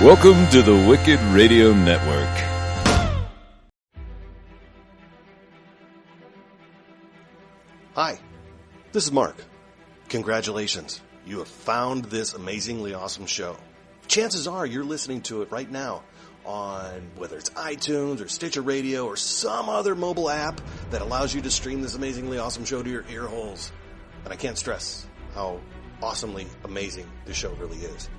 Welcome to the Wicked Radio Network. Hi, this is Mark. Congratulations. You have found this amazingly awesome show. Chances are you're listening to it right now on whether it's iTunes or Stitcher Radio or some other mobile app that allows you to stream this amazingly awesome show to your ear holes. And I can't stress how awesomely amazing this show really is.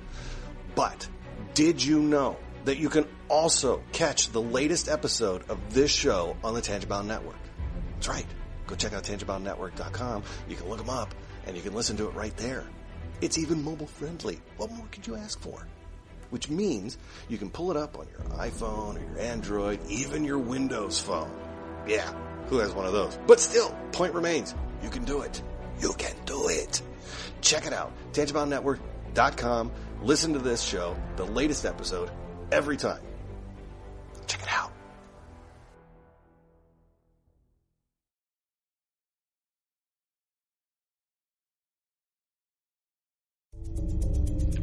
But did you know that you can also catch the latest episode of this show on the Tangibound Network? That's right. Go check out tangiboundnetwork.com. You can look them up and you can listen to it right there. It's even mobile friendly. What more could you ask for? Which means you can pull it up on your iPhone or your Android, even your Windows phone. Yeah, who has one of those? But still, point remains, you can do it. You can do it. Check it out, tangiboundnetwork.com. Listen to this show, the latest episode, every time. Check it out.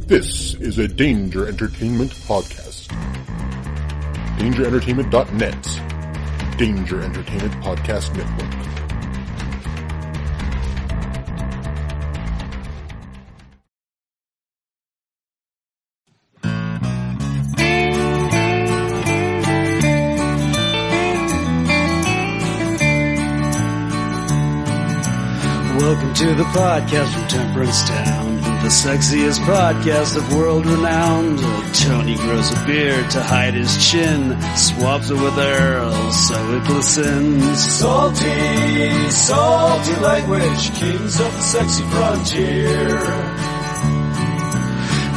This is a Danger Entertainment podcast. DangerEntertainment.net. Danger Entertainment Podcast Network. Welcome to the podcast from Temperance Town, the sexiest podcast of world renowned. Tony grows a beard to hide his chin, swaps it with Earl so it glistens. Salty, salty language, kings of the sexy frontier.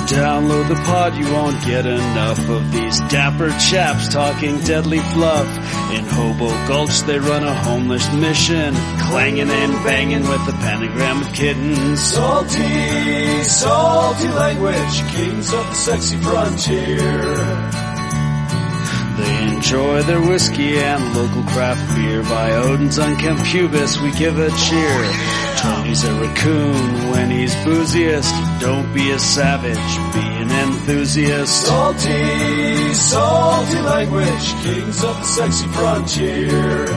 Download the pod, you won't get enough of these dapper chaps talking deadly fluff. In Hobo Gulch they run a homeless mission, clanging and banging with the pentagram of kittens. Salty, salty language, kings of the sexy frontier. They enjoy their whiskey and local craft beer. By Odin's unkempt pubis we give a cheer. Tony's a raccoon when he's booziest. Don't be a savage, be an enthusiast. Salty, salty language, kings of the sexy frontier.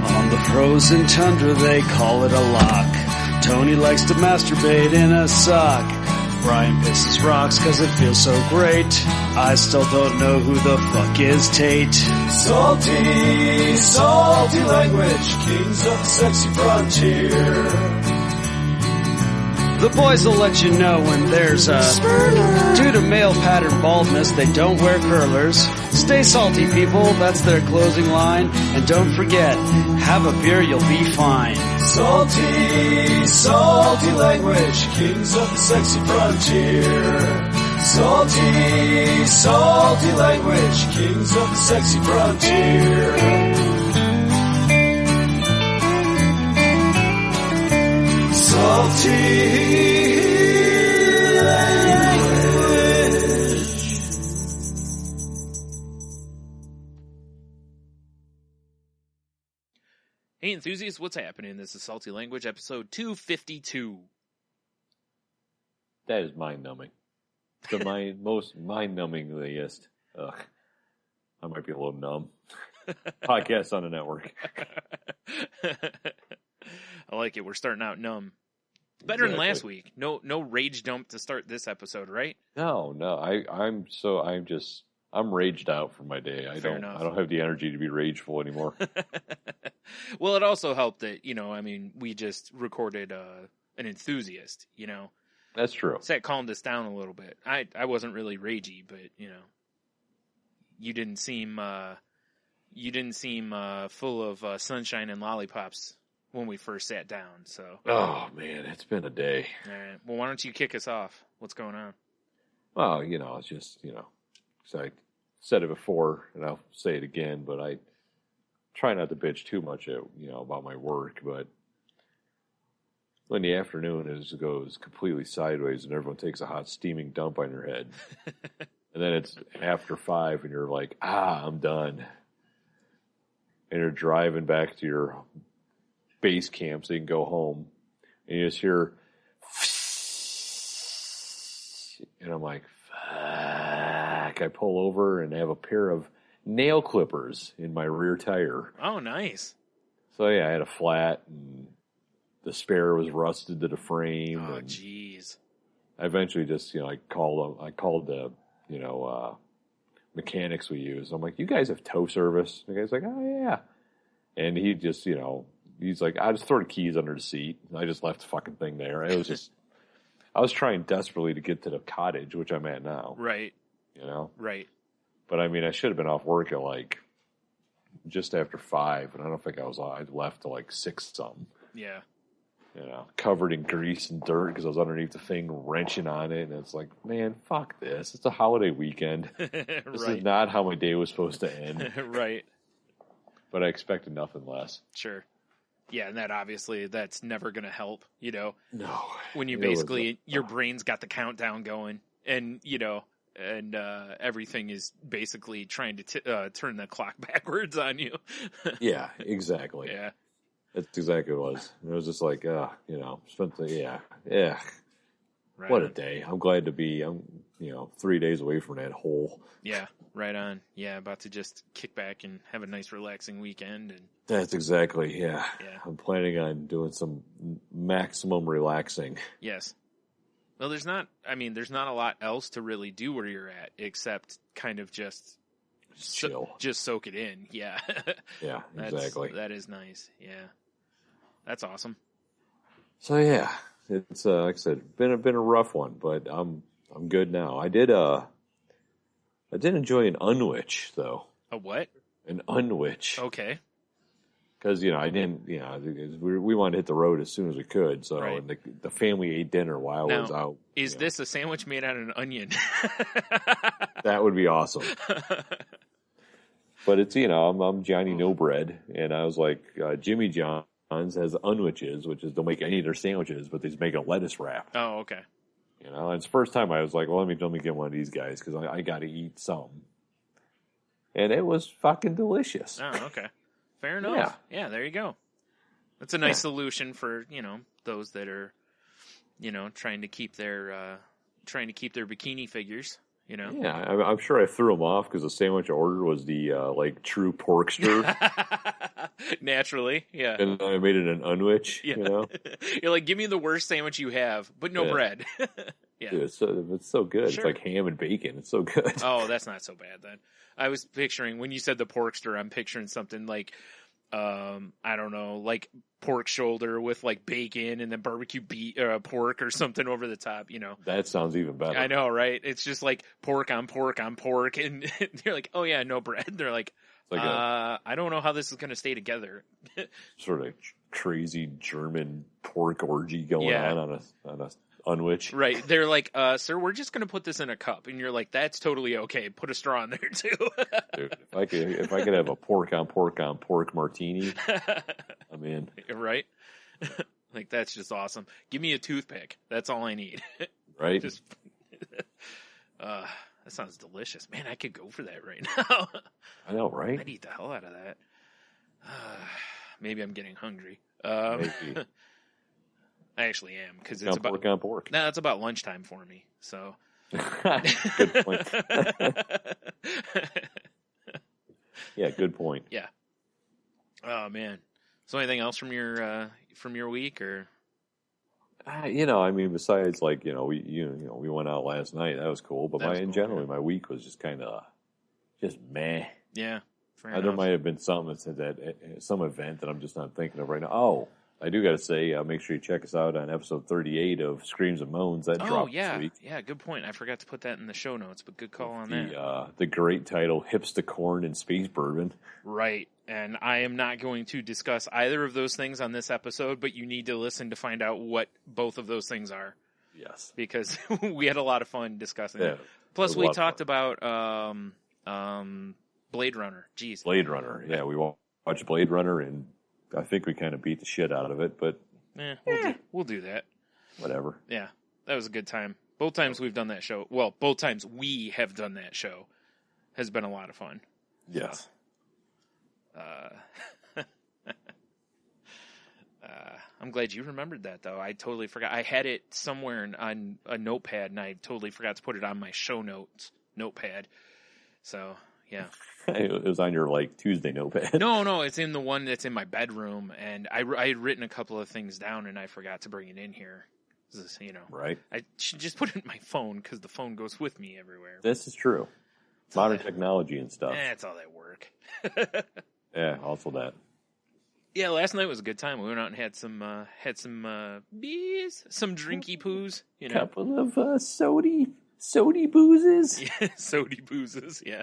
On the frozen tundra they call it a lock. Tony likes to masturbate in a sock. Brian pisses rocks cause it feels so great. I still don't know who the fuck is Tate. Salty, salty language, kings of the sexy frontier. The boys will let you know when there's a Spurler. Due to male pattern baldness, they don't wear curlers. Stay salty, people, that's their closing line. And don't forget, have a beer, you'll be fine. Salty, salty language, kings of the sexy frontier. Salty, salty language, kings of the sexy frontier. Salty language. Hey enthusiasts, what's happening? This is Salty Language, episode 252. That is mind-numbing. The most mind-numbingest. Ugh. I might be a little numb. Podcast on the network. I like it. We're starting out numb. Better than last week. No rage dump to start this episode, right? No. I'm raged out for my day. I don't have the energy to be rageful anymore. Well, it also helped that, we just recorded an enthusiast, That's true. So that calmed us down a little bit. I wasn't really ragey, but, you didn't seem full of sunshine and lollipops when we first sat down, so. Oh, man, it's been a day. All right. Well, why don't you kick us off? What's going on? Well, it's just, so I said it before, and I'll say it again, but I try not to bitch too much, about my work, but when the afternoon goes completely sideways and everyone takes a hot steaming dump on your head, and then it's after 5 and you're like, I'm done. And you're driving back to your base camp so you can go home. And you just hear, and I'm like, fuck. I pull over and have a pair of nail clippers in my rear tire. Oh, nice. So yeah, I had a flat, and the spare was rusted to the frame. Oh, and jeez. I eventually just, I called the, mechanics we use. I'm like, you guys have tow service? The guy's like, oh yeah. And he just, he's like, I just throw the keys under the seat. And I just left the fucking thing there. It was just, I was trying desperately to get to the cottage, which I'm at now. Right. Right. But I mean, I should have been off work at like just after 5, and I don't think I left till like 6 something. Yeah. Covered in grease and dirt because I was underneath the thing wrenching on it, and it's like, man, fuck this. It's a holiday weekend. This is not how my day was supposed to end. Right. But I expected nothing less. Sure. Yeah, and that's never going to help, No. When you basically, your brain's got the countdown going, and, and everything is basically trying to turn the clock backwards on you. Yeah, exactly. Yeah. That's exactly what it was. It was just like, spent the, Right what on. a day. I'm glad to be, 3 days away from that hole. Yeah, right on. Yeah, about to just kick back and have a nice relaxing weekend. And That's exactly, Yeah. I'm planning on doing some maximum relaxing. Yes. Well, there's not a lot else to really do where you're at, except kind of just Chill. Just soak it in. Yeah. Yeah, exactly. That is nice. Yeah. That's awesome. So yeah, it's like I said, been a rough one, but I'm good now. I did enjoy an unwitch though. A what? An unwitch. Okay. Because I didn't, we wanted to hit the road as soon as we could. So Right. and the family ate dinner while I was out. Is this a sandwich made out of an onion? That would be awesome. But it's I'm Johnny No Bread, and I was like Jimmy John's has unwitches, which is they'll make any of their sandwiches, but they just make a lettuce wrap. Oh, okay. And it's the first time I was like, well, let me get one of these guys because I got to eat some, and it was fucking delicious. Oh, okay. Fair enough. Yeah, there you go. That's a nice solution for those that are trying to keep their bikini figures. Yeah, I'm sure I threw them off because the sandwich I ordered was the true porkster. Naturally, yeah. And I made it an unwitch, You're like, give me the worst sandwich you have, but no bread. Yeah. Dude, it's so good. Sure. It's like ham and bacon. It's so good. Oh, that's not so bad then. I was picturing, when you said the porkster, I'm picturing something like, I don't know, like pork shoulder with like bacon and then barbecue pork or something over the top, That sounds even better. I know, right? It's just like pork on pork on pork, and you're like, oh yeah, no bread. They're like, I don't know how this is going to stay together. Sort of crazy German pork orgy going on a unwitch. Right. They're like, sir, we're just going to put this in a cup. And you're like, that's totally okay. Put a straw in there too. Dude, if I could have a pork on pork martini, I'm in. Right? Like, that's just awesome. Give me a toothpick. That's all I need. Right? Just, that sounds delicious. Man, I could go for that right now. I know, right? I'd eat the hell out of that. Maybe I'm getting hungry. Maybe. I actually am, because it's about pork on pork. No, it's about lunchtime for me. So good point. Yeah, good point. Yeah. Oh man. So anything else from your week, or? Besides we went out last night. That was cool. But my week was just kind of just meh. Yeah. There might have been something that said that some event that I'm just not thinking of right now. Oh, I do got to say, make sure you check us out on episode 38 of Screams and Moans. That dropped this week. Yeah, good point. I forgot to put that in the show notes, but good call on that. The great title, Hips to Corn and Space Bourbon. Right, and I am not going to discuss either of those things on this episode, but you need to listen to find out what both of those things are. Yes. Because we had a lot of fun discussing it. Plus, we talked about Blade Runner. Jeez. Blade Runner. Yeah, we watched Blade Runner, and I think we kind of beat the shit out of it, but we'll do that. Whatever. Yeah, that was a good time. Both times we've done that show. Well, both times we have done that show has been a lot of fun. Yes. I'm glad you remembered that, though. I totally forgot. I had it somewhere on a notepad, and I totally forgot to put it on my show notes notepad. So, yeah. It was on your, Tuesday notepad. No, it's in the one that's in my bedroom, and I had written a couple of things down, and I forgot to bring it in here. Right. I should just put it in my phone, because the phone goes with me everywhere. This is true. Modern technology and stuff. It's all that work. Yeah, also that. Yeah, last night was a good time. We went out and had some beers, some drinky poos, Couple of sody boozes. Yeah, sody boozes, yeah.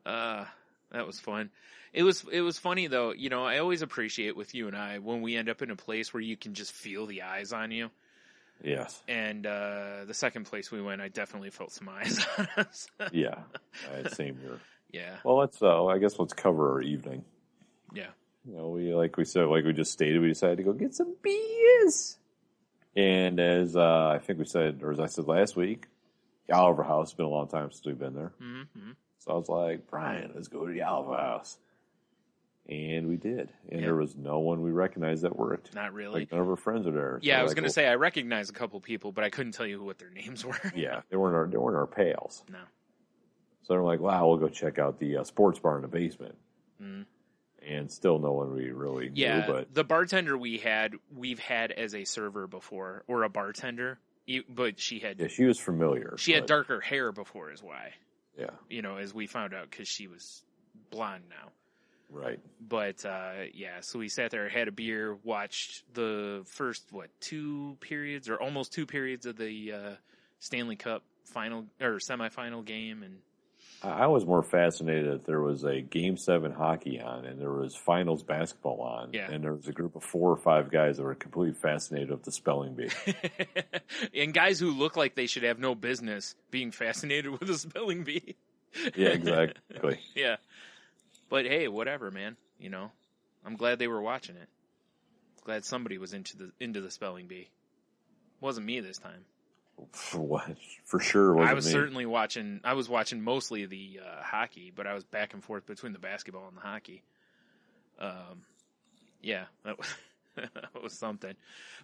That was fun. It was funny though, I always appreciate with you and I when we end up in a place where you can just feel the eyes on you. Yes. And the second place we went, I definitely felt some eyes on us. Yeah, same here. Yeah. Well, let's cover our evening. Yeah. We just stated, we decided to go get some beers. And as I think we said, or as I said last week, the Oliver House. It's been a long time since we've been there. Mm-hmm. So I was like, Brian, let's go to the Oliver House. And we did. And there was no one we recognized that worked. Not really. None of our friends are there. Yeah, I was going to say, I recognized a couple people, but I couldn't tell you what their names were. Yeah, they weren't our pals. No. So they're like, wow, we'll go check out the sports bar in the basement. Mm. And still no one we really knew. But the bartender we've had as a server before, or a bartender, but she was familiar. She had darker hair before is why. Yeah. As we found out, because she was blonde now. Right. But, so we sat there, had a beer, watched the first, 2 periods, or almost 2 periods of the Stanley Cup final, or semifinal game, and I was more fascinated that there was a Game 7 hockey on, and there was finals basketball on, and there was a group of 4 or 5 guys that were completely fascinated with the spelling bee. And guys who look like they should have no business being fascinated with the spelling bee. Yeah, exactly. Yeah. But hey, whatever, man. I'm glad they were watching it. Glad somebody was into the spelling bee. Wasn't me this time. For sure wasn't I was me. certainly watching. I was watching mostly the hockey, but I was back and forth between the basketball and the hockey. Yeah, that was something.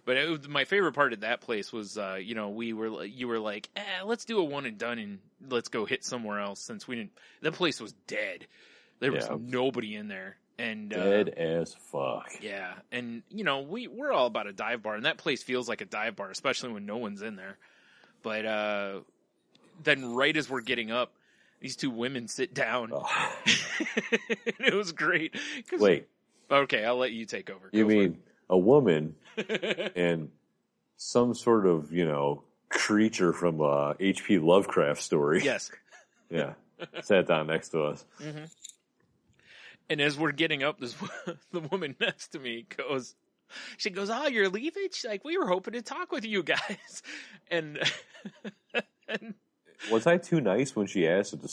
But my favorite part of that place was, you were like, let's do a one and done, and let's go hit somewhere else since we didn't. That place was dead. There was nobody in there. And dead as fuck. Yeah, and we're all about a dive bar, and that place feels like a dive bar, especially when no one's in there. But then right as we're getting up, these 2 women sit down. Oh. It was great. Wait. Okay, I'll let you take over. You mean a woman and some sort of, creature from a H.P. Lovecraft story? Yes. Yeah. Sat down next to us. Mm-hmm. And as we're getting up, the woman next to me goes, oh, you're leaving? She's like, we were hoping to talk with you guys. And was I too nice when she asked if the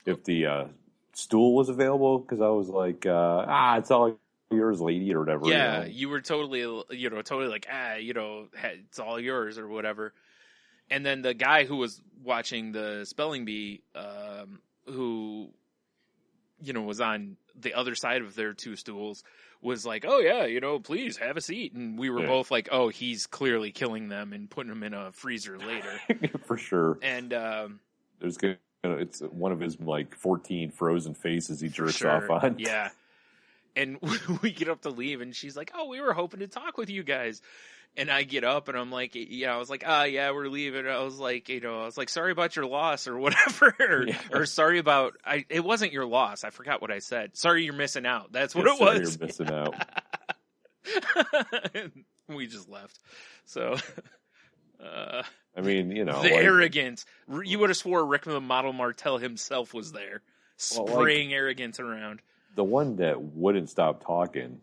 if the stool was available? Because I was like, it's all yours, lady, or whatever. Yeah, you were totally like, it's all yours or whatever. And then the guy who was watching the spelling bee, who was on the other side of their 2 stools, was like, oh yeah, please have a seat. And we were both like, oh, he's clearly killing them and putting them in a freezer later. For sure. And it's one of his 14 frozen faces he jerks off on. Yeah. And we get up to leave, and she's like, oh, we were hoping to talk with you guys. And I get up, and I'm like, I was like, yeah, we're leaving. I was like, sorry about your loss or whatever. Or sorry about, it wasn't your loss. I forgot what I said. Sorry you're missing out. That's what it was. You're missing out. And we just left. So, I mean, the arrogance. You would have swore Rick the Model Martel himself was there, spraying arrogance around. The one that wouldn't stop talking.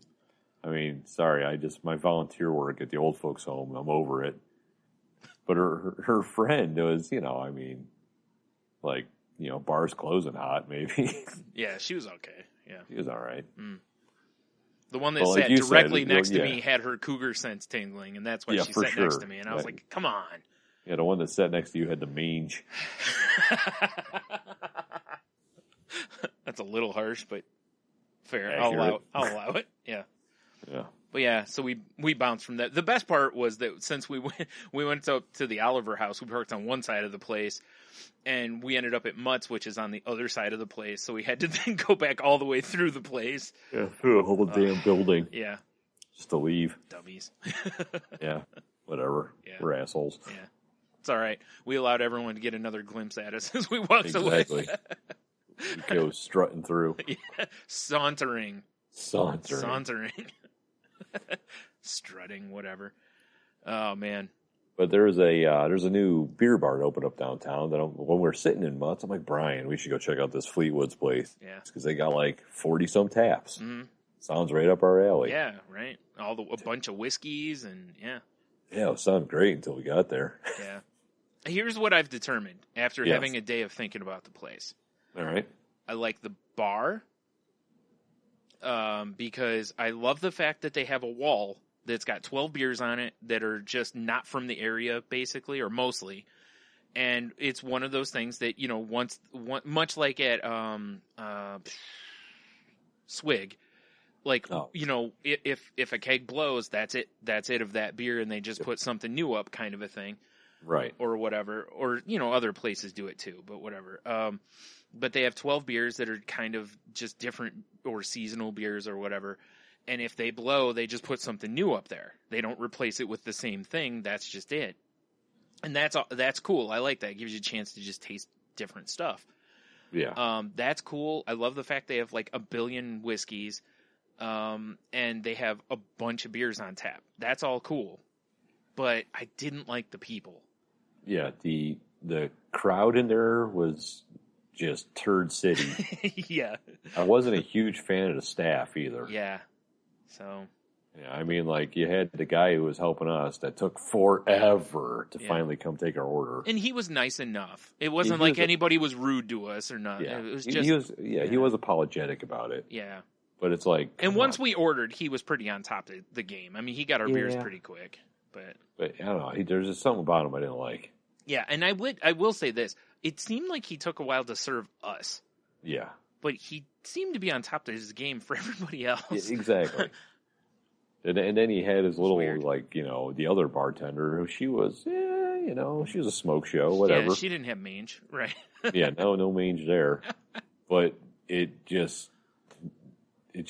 I mean, sorry, my volunteer work at the old folks home, I'm over it. But her friend was, bars closing hot, maybe. Yeah, she was okay. Yeah. She was all right. Mm. The one that sat directly next to me had her cougar sense tingling, and that's why she sat next to me. And I was like, come on. Yeah, the one that sat next to you had the mange. That's a little harsh, but Fair. accurate. I'll allow it. Yeah. Yeah. But yeah, so we bounced from that. The best part was that since we went up to the Oliver house, we parked on one side of the place, and we ended up at Mutt's, which is on the other side of the place. So we had to then go back all the way through the place. Yeah, through a whole damn building. Yeah. Just to leave. Dummies. Yeah. Whatever. Yeah. We're assholes. Yeah. It's all right. We allowed everyone to get another glimpse at us as we walked Exactly. away. We go strutting through. Yeah. Sauntering. Strutting, whatever. Oh, man. But there's a new beer bar that opened up downtown. That when we're sitting in Mutt's, I'm like, Brian, we should go check out this Fleetwood's place. Yeah. Because they got like 40-some taps. Mm-hmm. Sounds right up our alley. Yeah, right. A bunch of whiskeys and yeah. Yeah, it sounded great until we got there. Yeah. Here's what I've determined after having a day of thinking about the place. All right. I like the bar because I love the fact that they have a wall that's got 12 beers on it that are just not from the area, basically, or mostly. And it's one of those things that, you know, much like at Swig, like, you know, if a keg blows, that's it of that beer, and they just put something new up, kind of a thing. Right. Or whatever. Or, you know, other places do it too, but whatever. But they have 12 beers that are kind of just different or seasonal beers or whatever. And if they blow, they just put something new up there. They don't replace it with the same thing. That's just it. And that's cool. I like that. It gives you a chance to just taste different stuff. Yeah. That's cool. I love the fact they have like a billion whiskeys. And they have a bunch of beers on tap. That's all cool. But I didn't like the people. Yeah, the crowd in there was just turd city. Yeah. I wasn't a huge fan of the staff either. Yeah. So. Yeah, I mean, like, you had the guy who was helping us that took forever to finally come take our order. And he was nice enough. It wasn't like anybody was rude to us or nothing. Yeah. It was just. He was apologetic about it. Yeah. But it's like. And once we ordered, he was pretty on top of the game. I mean, he got our beers pretty quick. But I don't know. There's just something about him I didn't like. Yeah, and I will say this. It seemed like he took a while to serve us. Yeah. But he seemed to be on top of his game for everybody else. Yeah, exactly. and then he had his little, weird. like, you know, the other bartender, who she was, you know, she was a smoke show, whatever. Yeah, she didn't have mange, right? Yeah, no mange there. But it just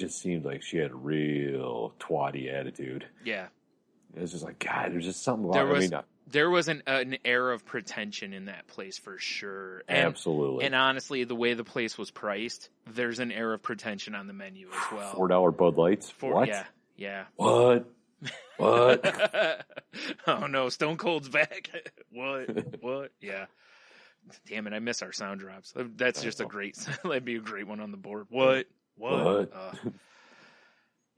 seemed like she had a real twatty attitude. Yeah. It's just like, God, there's just something about there was an air of pretension in that place for sure. Absolutely. And honestly, the way the place was priced, there's an air of pretension on the menu as well. $4 Bud Lights? What? Yeah. What? Oh no, Stone Cold's back. What? Yeah. Damn it, I miss our sound drops. That's just that'd be a great one on the board. What? Oh,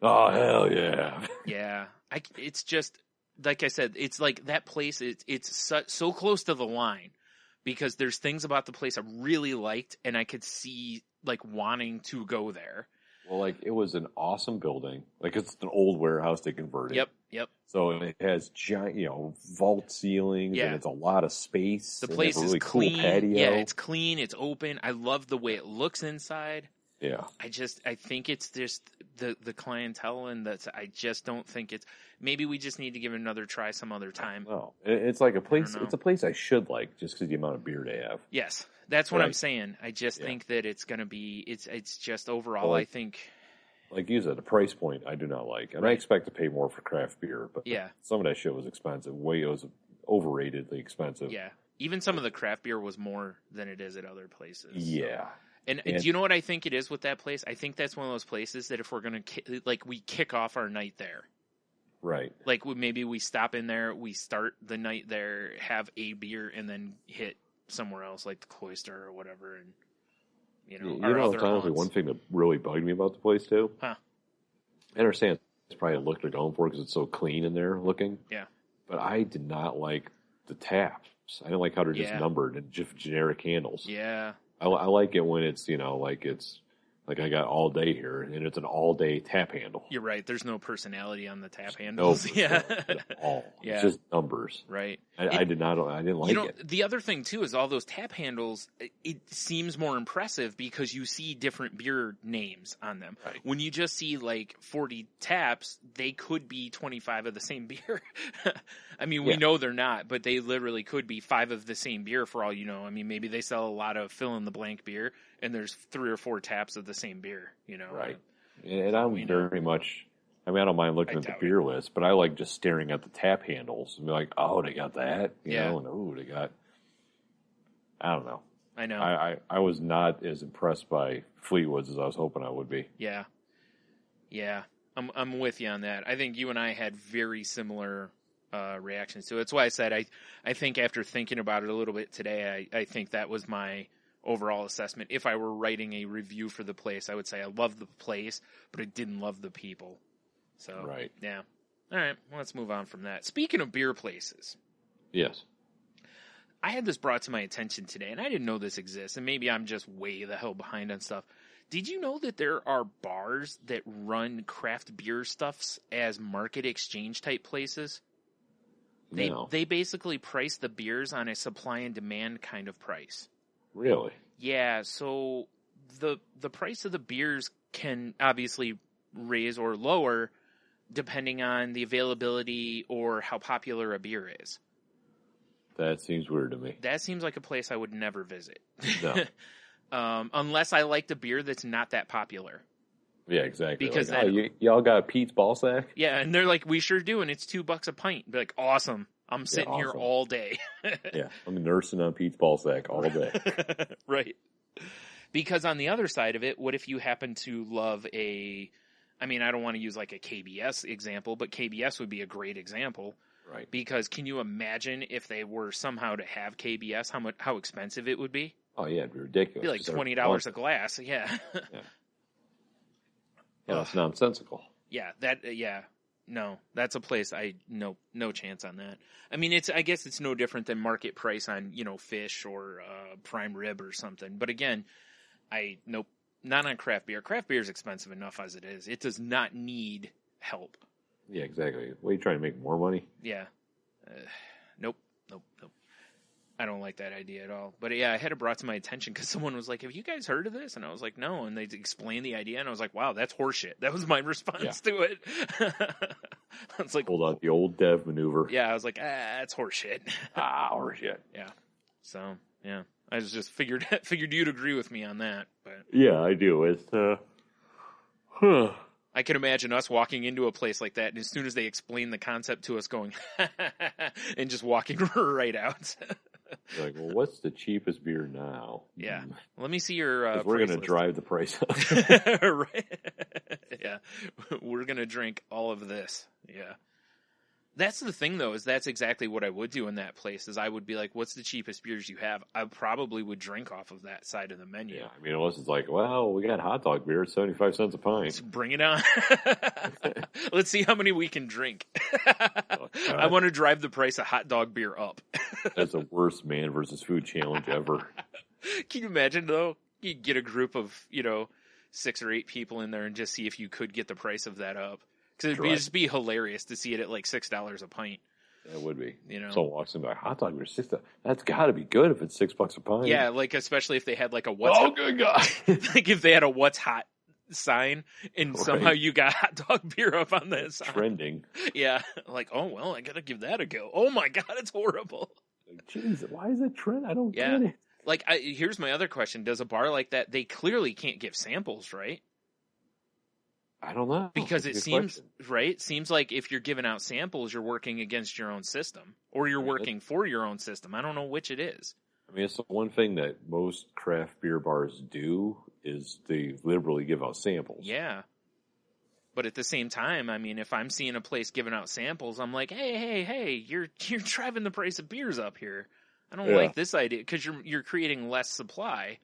hell yeah. Yeah. It's just, like I said, it's like that place, it's so close to the line because there's things about the place I really liked and I could see like wanting to go there. Well, like, it was an awesome building. Like, it's an old warehouse they converted. Yep. So it has giant, you know, vault ceilings, and it's a lot of space. The place is really clean. Cool patio. Yeah, it's clean. It's open. I love the way it looks inside. Yeah. I think it's just the clientele, and I just don't think it's. Maybe we just need to give it another try some other time. No, it's like a place. It's a place I should like just because of the amount of beer they have. Yes, that's what I'm saying. I just think that it's going to be. It's just overall. I think. Like you said, the price point I do not like, and I expect to pay more for craft beer. But some of that shit was expensive. It was overratedly expensive. Yeah, even some of the craft beer was more than it is at other places. Yeah. So. And do you know what I think it is with that place? I think that's one of those places that if we're going to, we kick off our night there. Right. Like, maybe we stop in there, we start the night there, have a beer, and then hit somewhere else, like the Cloister or whatever. And, honestly, one thing that really bugged me about the place, too. Huh. I understand it's probably a look they're going for because it's so clean in there looking. Yeah. But I did not like the taps. I didn't like how they're just numbered and just generic handles. Yeah. I like it when it's, like Like, I got all day here, and it's an all-day tap handle. You're right. There's no personality on the tap No handles. Yeah. personality at all. Yeah. It's just numbers. Right. I didn't like it. The other thing too is all those tap handles, it seems more impressive because you see different beer names on them. Right. When you just see like 40 taps, they could be 25 of the same beer. I mean, we know they're not, but they literally could be 5 of the same beer for all you know. I mean, maybe they sell a lot of fill in the blank beer and there's 3 or 4 taps of the same beer, you know. Right. And I'm very much, I mean, I don't mind looking at the beer list, but I like just staring at the tap handles and be like, oh, they got that, you know, and oh, they got, I don't know. I know. I was not as impressed by Fleetwood's as I was hoping I would be. Yeah. Yeah. I'm with you on that. I think you and I had very similar reactions to it. That's why I said I think after thinking about it a little bit today, I think that was my overall assessment. If I were writing a review for the place, I would say I love the place, but I didn't love the people. So, right. Yeah. All right, well, let's move on from that. Speaking of beer places. Yes. I had this brought to my attention today, and I didn't know this exists, and maybe I'm just way the hell behind on stuff. Did you know that there are bars that run craft beer stuffs as market exchange type places? They basically price the beers on a supply and demand kind of price. Really? Yeah, so the price of the beers can obviously raise or lower depending on the availability or how popular a beer is. That seems weird to me. That seems like a place I would never visit. No. Unless I liked a beer that's not that popular. Yeah, exactly. Because like, y'all got Pete's ball sack? Yeah, and they're like, we sure do, and it's $2 a pint. Be like, awesome. I'm sitting here all day. Yeah, I'm nursing on Pete's ball sack all day. Right. Because on the other side of it, what if you happen to love I mean, I don't want to use like a KBS example, but KBS would be a great example. Right. Because can you imagine if they were somehow to have KBS, how expensive it would be? Oh, yeah, it'd be ridiculous. It'd be like $20 a glass. Yeah. Yeah. Yeah, that's nonsensical. Yeah, no, that's a place no chance on that. I mean, I guess it's no different than market price on, fish or prime rib or something. But again, nope, not on craft beer. Craft beer is expensive enough as it is. It does not need help. Yeah, exactly. What, are you trying to make more money? Yeah. Nope. I don't like that idea at all. But yeah, I had it brought to my attention because someone was like, have you guys heard of this? And I was like, no. And they explained the idea, and I was like, wow, that's horseshit. That was my response to it. It's like, hold out the old dev maneuver. Yeah, I was like, that's horseshit. Horseshit. Yeah. So, yeah. I just figured you'd agree with me on that. But yeah, I do. It's, I can imagine us walking into a place like that, and as soon as they explain the concept to us, going, and just walking right out. You're like, well, what's the cheapest beer now? Yeah. Let me see your we're going to drive the price up. Right. Yeah. We're going to drink all of this. Yeah. That's the thing, though, is that's exactly what I would do in that place, is I would be like, what's the cheapest beers you have? I probably would drink off of that side of the menu. Yeah, I mean, unless it's like, well, we got hot dog beer at 75 cents a pint. Let's bring it on. Let's see how many we can drink. Oh, I want to drive the price of hot dog beer up. That's the worst man versus food challenge ever. Can you imagine, though? You get a group of, 6 or 8 people in there and just see if you could get the price of that up. Because it'd just be hilarious to see it at like $6 a pint. It would be. Someone walks in by hot dog beer $6. That's got to be good if it's $6 a pint. Yeah, like especially if they had like a what's hot. Good God. Like if they had a what's hot sign and somehow you got hot dog beer up on that sign. Trending. Yeah. Like, oh well, I gotta give that a go. Oh my God, it's horrible. Jeez, why is it trend? I don't get it. Like here's my other question. Does a bar like that, they clearly can't give samples, right? I don't know. Because it seems, right? It seems like if you're giving out samples, you're working against your own system. Or you're working for your own system. I don't know which it is. I mean, it's the one thing that most craft beer bars do is they liberally give out samples. Yeah. But at the same time, I mean, if I'm seeing a place giving out samples, I'm like, hey, you're driving the price of beers up here. I don't like this idea because you're creating less supply.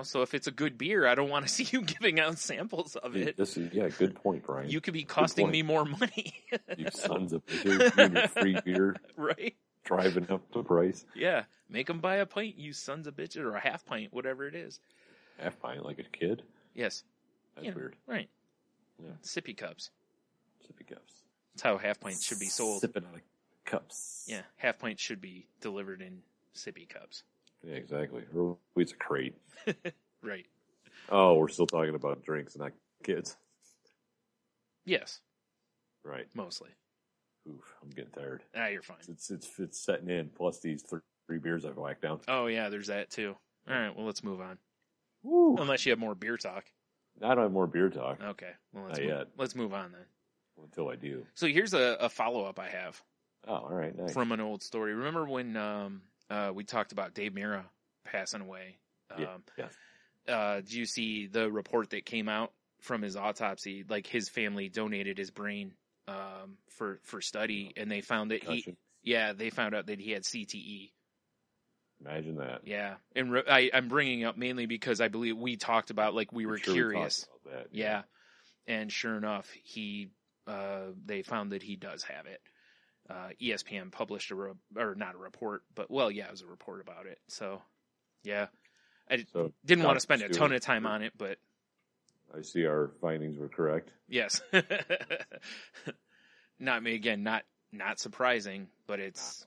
So if it's a good beer, I don't want to see you giving out samples of it. Good point, Brian. You could be costing me more money. You sons of bitches, you and your free beer. Right? Driving up the price. Yeah. Make them buy a pint, you sons of bitches, or a half pint, whatever it is. Half pint like a kid? Yes. That's weird. Right. Yeah. Sippy cups. Sippy cups. That's how half pints should be sold. Sipping out of cups. Yeah, half pints should be delivered in sippy cups. Yeah, exactly. Or it's a crate. Right. Oh, we're still talking about drinks, not kids. Yes. Right. Mostly. Oof, I'm getting tired. You're fine. It's setting in. Plus these three beers I've whacked down. Oh yeah, there's that too. All right, well let's move on. Woo. Unless you have more beer talk. I don't have more beer talk. Okay, well let's move on then. Until I do. So here's a follow up I have. Oh, all right, nice. From an old story. Remember when we talked about Dave Mirra passing away? Yeah. Did you see the report that came out from his autopsy? Like his family donated his brain for study, and they found that they found out that he had CTE. Imagine that. Yeah, and I'm bringing it up mainly because I believe we talked about, like, we were curious. About that, yeah, and sure enough, they found that he does have it. ESPN published not a report, but it was a report about it. So, yeah, I didn't want to spend a ton of time on it, but I see our findings were correct. Yes. Not surprising, but it's,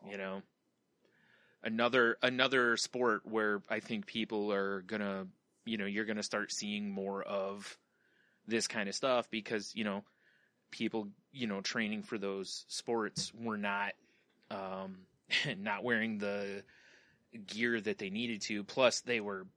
another sport where I think people are gonna, you're gonna start seeing more of this kind of stuff because, people, training for those sports were not wearing the gear that they needed to. Plus they were,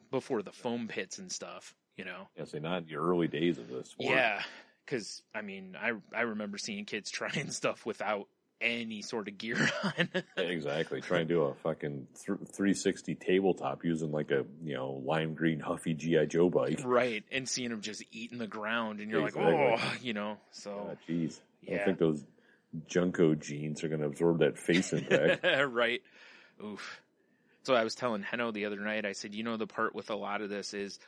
before the foam pits and stuff, Yeah, so not in the early days of this sport. Yeah. Cause I remember seeing kids trying stuff without any sort of gear on. Exactly. Trying to do a fucking 360 tabletop using like a, lime green Huffy G.I. Joe bike. Right. And seeing them just eating the ground and you're exactly. like, so. Jeez. Yeah. I don't think those Junko jeans are going to absorb that face impact. Right. Oof. So I was telling Heno the other night, I said, the part with a lot of this is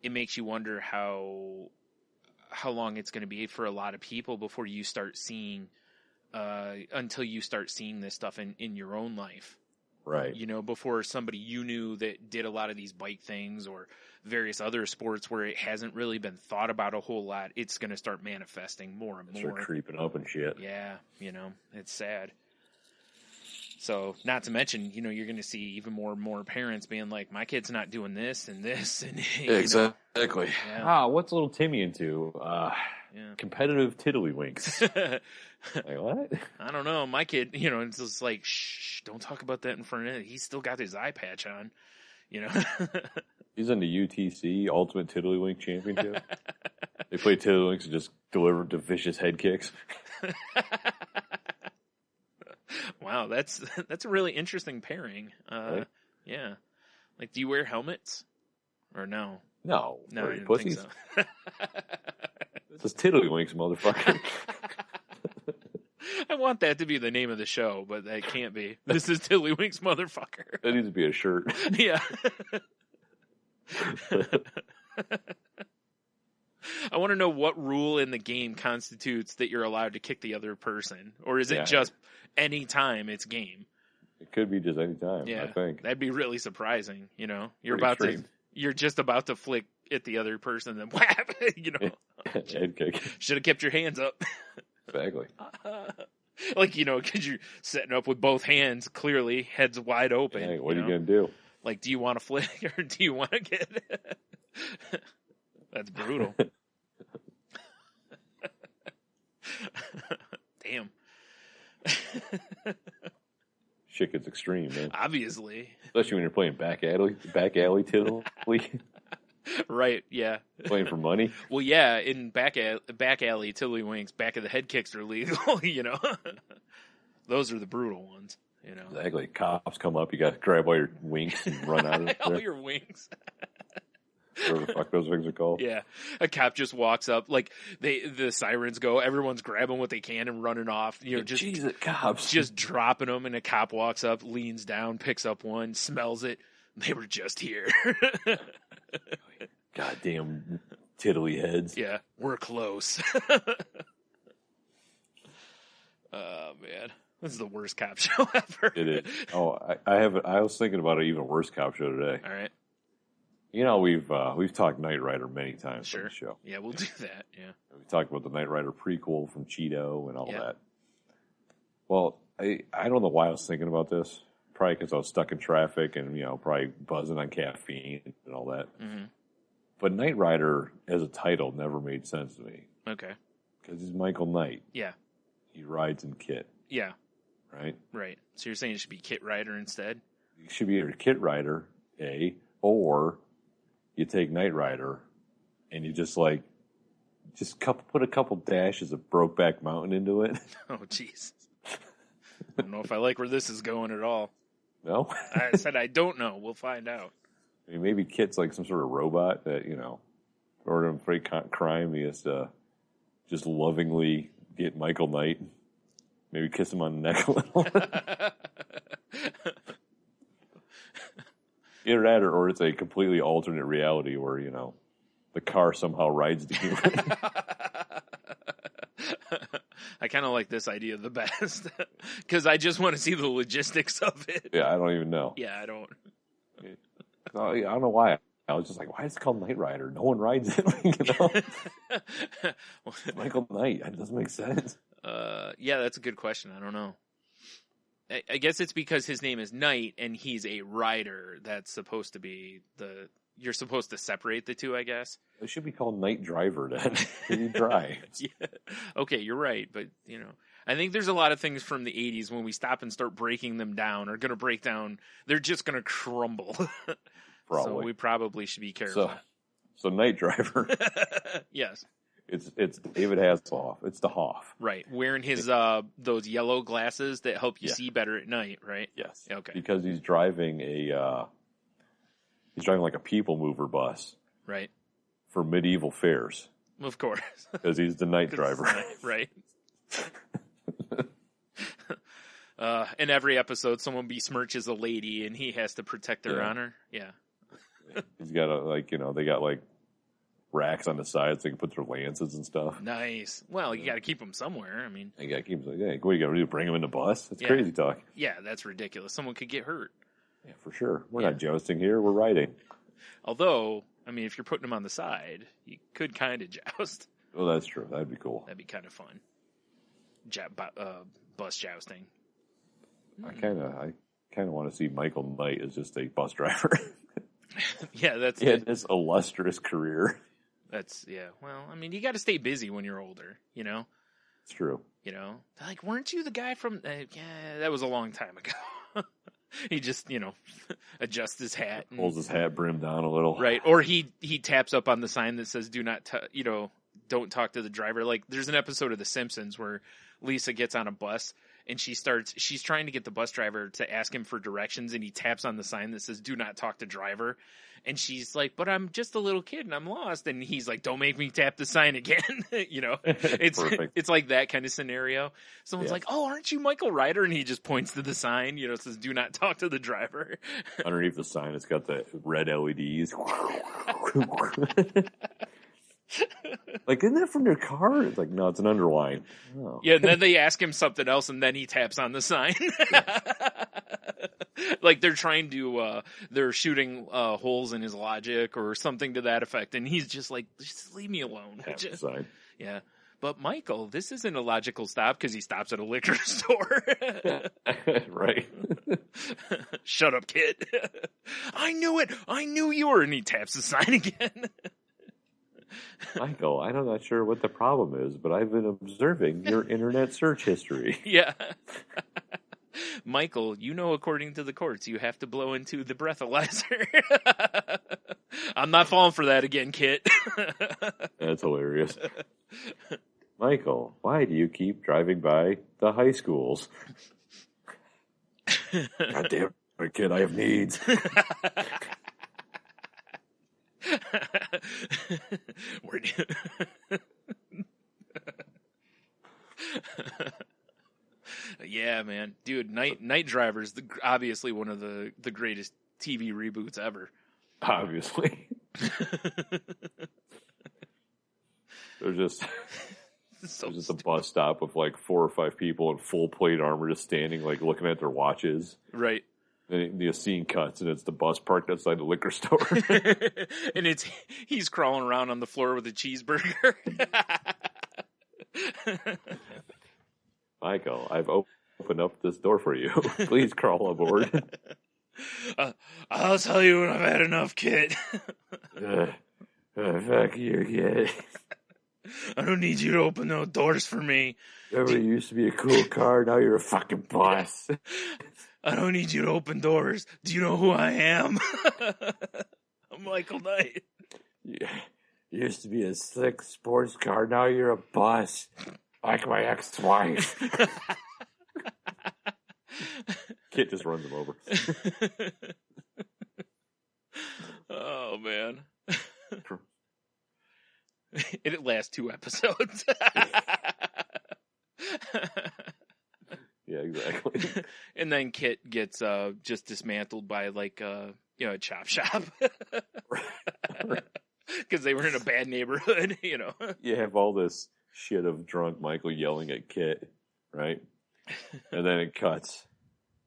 it makes you wonder how long it's going to be for a lot of people before you start seeing, until you start seeing this stuff in your own life. Right. Before somebody you knew that did a lot of these bike things or various other sports where it hasn't really been thought about a whole lot, it's going to start manifesting more and more. Start creeping up and shit. Yeah. It's sad. So, not to mention, you're going to see even more and more parents being like, my kid's not doing this and this. And exactly. Yeah. What's little Timmy into? Competitive tiddlywinks. Like, what? I don't know. My kid, it's just like, shh, don't talk about that in front of him. He's still got his eye patch on, He's in the UTC Ultimate Tiddlywink Championship. They play tiddlywinks and just deliver to vicious head kicks. Wow, that's a really interesting pairing. Right? Yeah. Like, do you wear helmets? Or no? No. No, I didn't pussies. think so. This is tiddlywinks, motherfucker. I want that to be the name of the show, but that can't be. This is Tiddlywinks, motherfucker. That needs to be a shirt. Yeah. I want to know what rule in the game constitutes that you're allowed to kick the other person. Or is it just any time it's game? It could be just any time, I think. That'd be really surprising, You're just about to flick at the other person and whap, Head kick. Should have kept your hands up. Exactly. Like, because you're setting up with both hands, clearly, heads wide open. Hey, what are you going to do? Like, do you want to flick or do you want to get... That's brutal. Damn. Shit gets extreme, man. Obviously. Especially when you're playing back alley tiddly. Right, yeah. Playing for money. Well, yeah, in back alley tiddlywinks, back of the head kicks are legal, Those are the brutal ones, Exactly. Cops come up, you got to grab all your winks and run out of there. All your wings. Whatever the fuck those things are called. Yeah. A cop just walks up, like, the sirens go, everyone's grabbing what they can and running off, Jesus, cops. Just dropping them, and a cop walks up, leans down, picks up one, smells it. They were just here. Goddamn tiddly heads. Yeah, we're close. Oh, man. This is the worst cop show ever. It is. Oh, I was thinking about an even worse cop show today. All right. We've talked Knight Rider many times on the show. Yeah, we'll do that. Yeah. We talked about the Knight Rider prequel from Cheeto and all that. Well, I don't know why I was thinking about this. Probably because I was stuck in traffic and, probably buzzing on caffeine and all that. Mm-hmm. But Knight Rider as a title never made sense to me. Okay. Because he's Michael Knight. Yeah. He rides in Kit. Yeah. Right? Right. So you're saying it should be Kit Rider instead? It should be either Kit Rider, or you take Knight Rider and you put a couple dashes of Brokeback Mountain into it. Oh, jeez. I don't know if I like where this is going at all. No? I said I don't know. We'll find out. I mean, maybe Kit's like some sort of robot that, or in freight crime, he has to just lovingly get Michael Knight, maybe kiss him on the neck a little. Either that or it's a completely alternate reality where, the car somehow rides the human. I kind of like this idea the best because I just want to see the logistics of it. Yeah, I don't even know. Yeah, I don't. I don't know why. I was just like, why is it called Knight Rider? No one rides it. Michael Knight. It doesn't make sense. Yeah, that's a good question. I don't know. I guess it's because his name is Knight and he's a rider. That's supposed to be you're supposed to separate the two, I guess. It should be called Night Driver then. He drives. Yeah. Okay, you're right. But, I think there's a lot of things from the 80s when we stop and start breaking them down are going to break down. They're just going to crumble. Probably. So we probably should be careful. So Night Driver. Yes. It's David Hasselhoff. It's the Hoff. Right. Wearing his those yellow glasses that help you see better at night, right? Yes. Okay. Because he's driving like a people mover bus. Right. For medieval fairs. Of course. Because he's the night driver. Right. In every episode, someone besmirches a lady, and he has to protect their honor. Yeah. He's got they got like racks on the sides so they can put their lances and stuff. Nice. Well, you got to keep them somewhere. I mean, you got to keep them. What you got to do? Bring them in the bus? That's crazy talk. Yeah, that's ridiculous. Someone could get hurt. Yeah, for sure. We're not jousting here. We're riding. Although, I mean, if you're putting them on the side, you could kind of joust. Oh, that's true. That'd be cool. That'd be kind of fun. Bus jousting. I kind of want to see Michael Knight as just a bus driver. Yeah, that's this illustrious career. That's well, I mean, you got to stay busy when you're older, It's true. Like, weren't you the guy from? Yeah, that was a long time ago. He just, adjusts his hat, pulls his hat brim down a little, right? Or he taps up on the sign that says "Do not, don't talk to the driver." Like, there's an episode of The Simpsons where Lisa gets on a bus and she's trying to get the bus driver to ask him for directions, and he taps on the sign that says "Do not talk to driver," and she's like, "But I'm just a little kid and I'm lost," and he's like, "Don't make me tap the sign again." It's like that kind of scenario. Someone's like, "Oh, aren't you Michael Ryder?" And he just points to the sign, it says "Do not talk to the driver." Underneath the sign, it's got the red LEDs. Like, isn't that from your car? It's like, no, it's an underline. Oh. Yeah, and then they ask him something else, and then he taps on the sign. Like they're trying to, they're shooting holes in his logic or something to that effect, and he's just like, just leave me alone. Yeah. But Michael, this isn't a logical stop because he stops at a liquor store. Right. Shut up, kid. I knew it. I knew you were. And he taps the sign again. Michael, I'm not sure what the problem is, but I've been observing your internet search history. Yeah. Michael, according to the courts, you have to blow into the breathalyzer. I'm not falling for that again, Kit. That's hilarious. Michael, why do you keep driving by the high schools? God damn it, kid, I have needs. Yeah, man, dude, Night Driver's obviously one of the greatest TV reboots ever. Obviously. There's just a bus stop with like 4 or 5 people in full plate armor just standing, like looking at their watches. Right. The scene cuts, and it's the bus parked outside the liquor store. And he's crawling around on the floor with a cheeseburger. Michael, I've opened up this door for you. Please crawl aboard. I'll tell you when I've had enough, kid. Fuck you, kid. I don't need you to open no doors for me. Remember, you used to be a cool car, now you're a fucking boss. I don't need you to open doors. Do you know who I am? I'm Michael Knight. Yeah. You used to be a slick sports car, now you're a boss. Like my ex-wife. Kit just runs him over. Oh, man. It lasts 2 episodes. Yeah, exactly. And then Kit gets just dismantled by like a chop shop. Because they were in a bad neighborhood, You have all this shit of drunk Michael yelling at Kit, right? And then it cuts.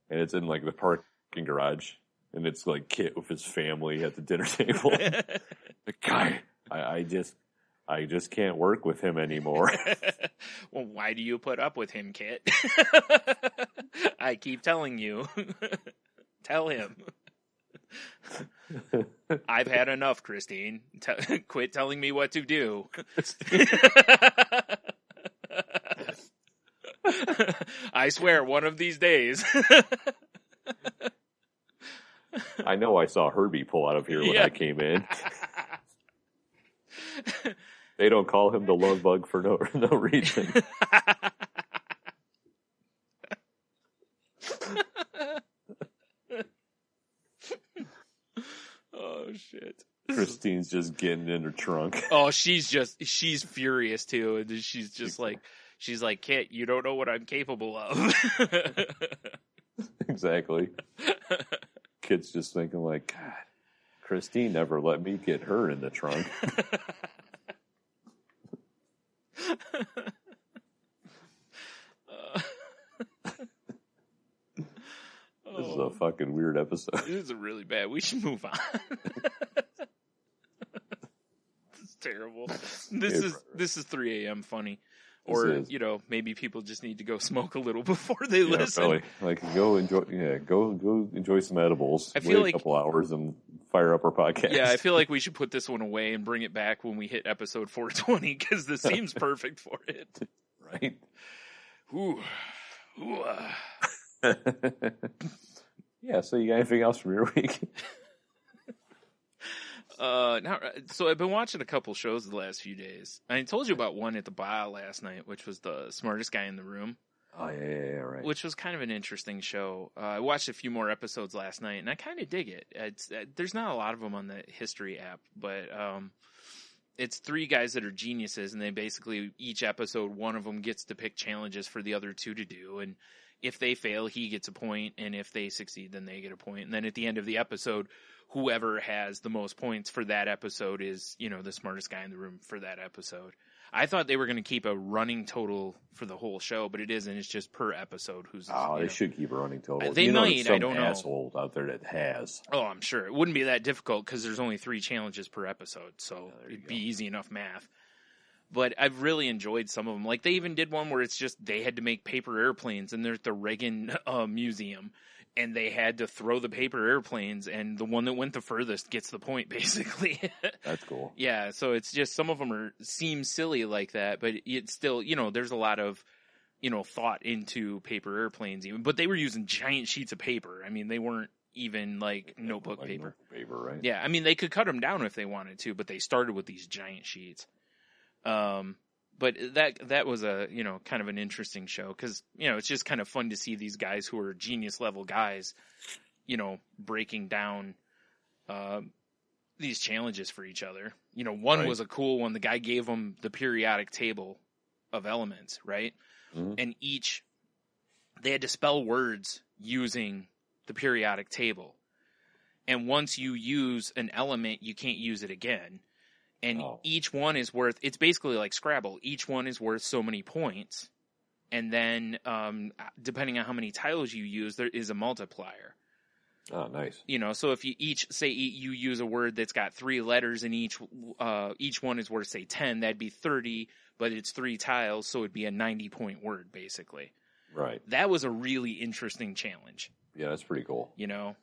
And it's in like the parking garage. And it's like Kit with his family at the dinner table. The guy, I just can't work with him anymore. Well, why do you put up with him, Kit? I keep telling you. Tell him. I've had enough, Christine. Quit telling me what to do. I swear, one of these days. I know I saw Herbie pull out of here when I came in. They don't call him the love bug for no reason. Oh, shit. Christine's just getting in her trunk. Oh, she's furious too. And she's just like, Kit, you don't know what I'm capable of. Exactly. Kit's just thinking like, God, Christine never let me get her in the trunk. This is a fucking weird episode. This is really bad. We should move on. This is terrible. This is 3 a.m. funny. Or, maybe people just need to go smoke a little before they listen. Probably. Like, go enjoy some edibles. I feel wait a couple hours and fire up our podcast. Yeah, I feel like we should put this one away and bring it back when we hit episode 420, because this seems perfect for it. Right? Ooh. Yeah, so you got anything else from your week? So I've been watching a couple shows the last few days. I told you about one at the bar last night, which was The Smartest Guy in the Room. Oh, yeah, right. Which was kind of an interesting show. I watched a few more episodes last night, and I kind of dig it. There's not a lot of them on the History app, but it's 3 guys that are geniuses, and they basically, each episode, one of them gets to pick challenges for the other 2 to do, and if they fail, he gets a point, and if they succeed, then they get a point. And then at the end of the episode, whoever has the most points for that episode is, the smartest guy in the room for that episode. I thought they were going to keep a running total for the whole show, but it isn't. It's just per episode. They should keep a running total. They might. I don't know. Assholes out there that has. Oh, I'm sure it wouldn't be that difficult because there's only 3 challenges per episode, so it'd be easy enough math. But I've really enjoyed some of them. Like, they even did one where it's just they had to make paper airplanes, and they're at the Reagan Museum, and they had to throw the paper airplanes, and the one that went the furthest gets the point, basically. That's cool. Yeah, so it's just some of them seem silly like that, but it's still, there's a lot of, thought into paper airplanes even. But they were using giant sheets of paper. I mean, they weren't even like notebook paper. Paper, right? Yeah, I mean, they could cut them down if they wanted to, but they started with these giant sheets. But that was a, kind of an interesting show because, it's just kind of fun to see these guys who are genius level guys, breaking down, these challenges for each other. One was a cool one. The guy gave them the periodic table of elements, right? Mm-hmm. And they had to spell words using the periodic table. And once you use an element, you can't use it again. And each one is worth, it's basically like Scrabble. Each one is worth so many points. And then, depending on how many tiles you use, there is a multiplier. Oh, nice. You know, so if you you use a word that's got 3 letters and each one is worth, say, 10, that'd be 30, but it's 3 tiles, so it'd be a 90-point word, basically. Right. That was a really interesting challenge. Yeah, that's pretty cool. You know,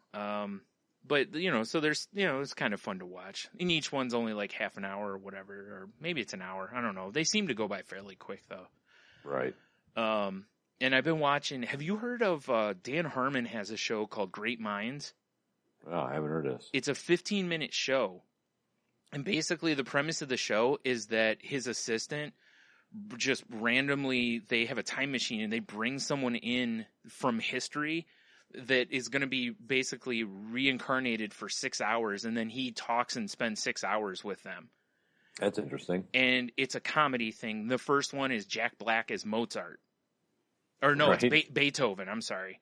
but, you know, so there's, you know, it's kind of fun to watch. And each one's only like half an hour or whatever, or maybe it's an hour. I don't know. They seem to go by fairly quick, though. Right. And I've been watching, have you heard of, Dan Harmon has a show called Great Minds? Oh, I haven't heard of this. It's a 15-minute show. And basically the premise of the show is that his assistant just randomly, they have a time machine and they bring someone in from history that is going to be basically reincarnated for 6 hours, and then he talks and spends 6 hours with them. That's interesting. And it's a comedy thing. The first one is Jack Black as Mozart. Or no, Right. it's Beethoven, I'm sorry.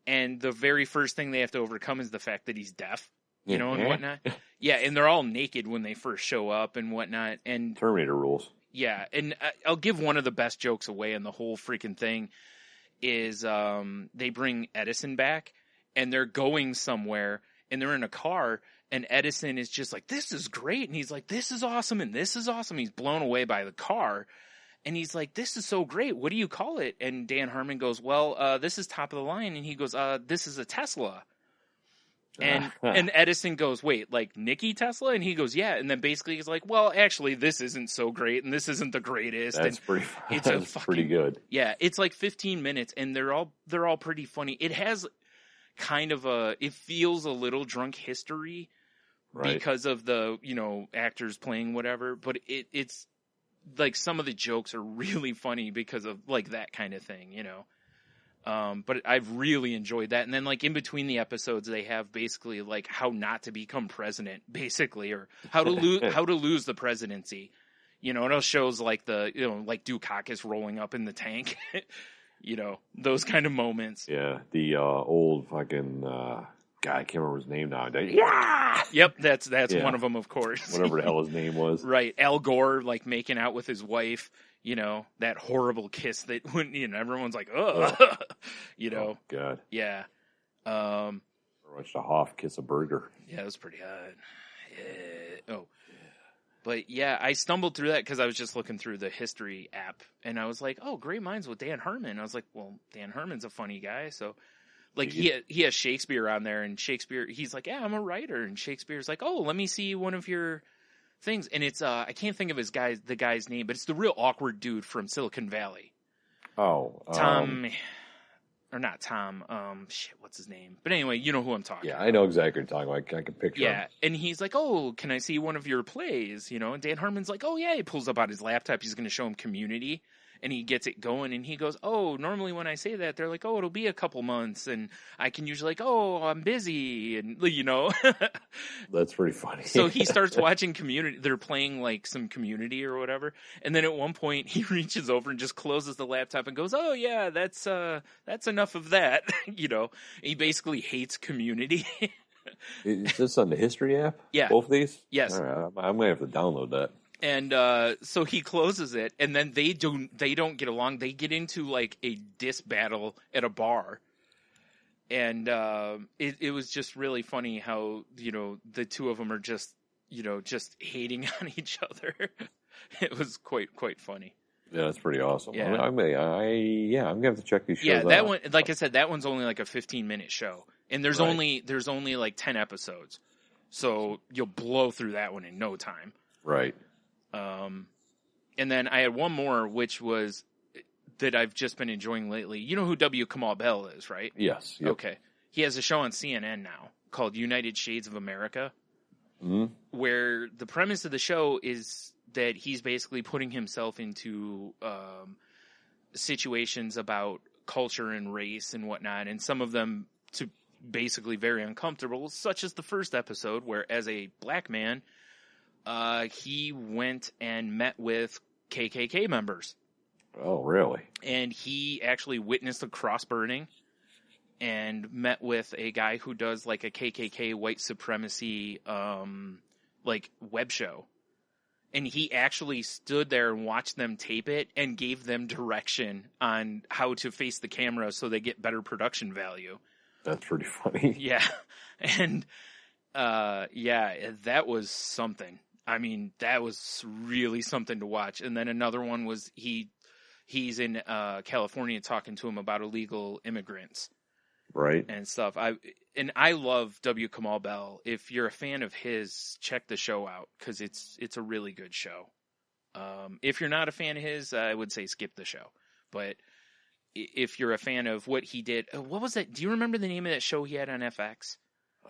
And the very first thing they have to overcome is the fact that he's deaf, you know, and whatnot. Yeah, and they're all naked when they first show up and whatnot. And Terminator rules. yeah, and I'll give one of the best jokes away in the whole freaking thing is they bring Edison back, and they're going somewhere, and they're in a car, and Edison is just like, this is great, and he's like, this is awesome, and this is awesome. He's blown away by the car, and he's like, this is so great. What do you call it? And Dan Harmon goes, well, this is top of the line, and he goes, this is a Tesla. And Edison goes, wait, like Nikola Tesla? And he goes, yeah. And then basically he's like, well, actually, this isn't so great, and this isn't the greatest. That's and pretty. It's That's pretty good. Yeah, it's like 15 minutes, and they're all pretty funny. It has kind of it feels a little drunk history because of the, you know, actors playing whatever, but it's like some of the jokes are really funny because of like that kind of thing, you know. But I've really enjoyed that. And then like in between the episodes, they have basically like how not to become president, basically, or how to lose the presidency. You know, and it shows like like Dukakis rolling up in the tank, you know, those kind of moments. Yeah. The old fucking guy, I can't remember his name now. Yeah. Yep. That's one of them, of course. Whatever the hell his name was. Right. Al Gore, like making out with his wife. You know, that horrible kiss that when, you know, everyone's like, ugh, you know. Oh, God. Yeah. Watched a Hoff kiss a burger. Yeah, it was pretty hot. Yeah. Oh. But yeah, I stumbled through that because I was just looking through the history app, and I was like, oh, Great Minds with Dan Harmon. I was like, well, Dan Harmon's a funny guy, so like he has Shakespeare on there, and Shakespeare, he's like, yeah, I'm a writer, and Shakespeare's like, oh, let me see one of your things, and it's I can't think of the guy's name, but it's the real awkward dude from Silicon Valley. Oh, Tom, or not Tom. Shit, what's his name? But anyway, you know who I'm talking. Yeah, I know exactly what you're talking about. I can picture him. And he's like, "Oh, can I see one of your plays?" You know, and Dan Harmon's like, "Oh yeah." He pulls up on his laptop. He's going to show him Community, and he gets it going. And he goes, "Oh, normally when I say that, they're like, oh, it'll be a couple months,' and I can usually like, oh, I'm busy,' and you know." That's pretty funny. So he starts watching Community. They're playing like some Community or whatever, and then at one point he reaches over and just closes the laptop and goes, "Oh yeah, that's enough of that." You know, he basically hates Community. Is this on the history app? Yeah. Both of these? Yes. All right, I'm going to have to download that. And so he closes it, and then they don't get along. They get into like a diss battle at a bar. And it was just really funny how, you know, the two of them are just, you know, just hating on each other. It was quite funny. Yeah, that's pretty awesome. Yeah. I'm gonna have to check these shows out. Yeah, that one, like I said, that one's only like a 15-minute show, and there's only like 10 episodes, so you'll blow through that one in no time. Right. And then I had one more, which was that I've just been enjoying lately. You know who W. Kamau Bell is, right? Yes. Yep. Okay. He has a show on CNN now called United Shades of America, where the premise of the show is that he's basically putting himself into situations about culture and race and whatnot, and some of them to basically very uncomfortable, such as the first episode where, as a black man, he went and met with KKK members. Oh, really? And he actually witnessed a cross burning and met with a guy who does like a KKK white supremacy like web show. And he actually stood there and watched them tape it and gave them direction on how to face the camera so they get better production value. That's pretty funny. Yeah. And, that was something. I mean, that was really something to watch. And then another one was he's in California talking to him about illegal immigrants. Right. And stuff. I love W. Kamau Bell. If you're a fan of his, check the show out because it's a really good show. If you're not a fan of his, I would say skip the show. But if you're a fan of what he did, what was that? Do you remember the name of that show he had on FX?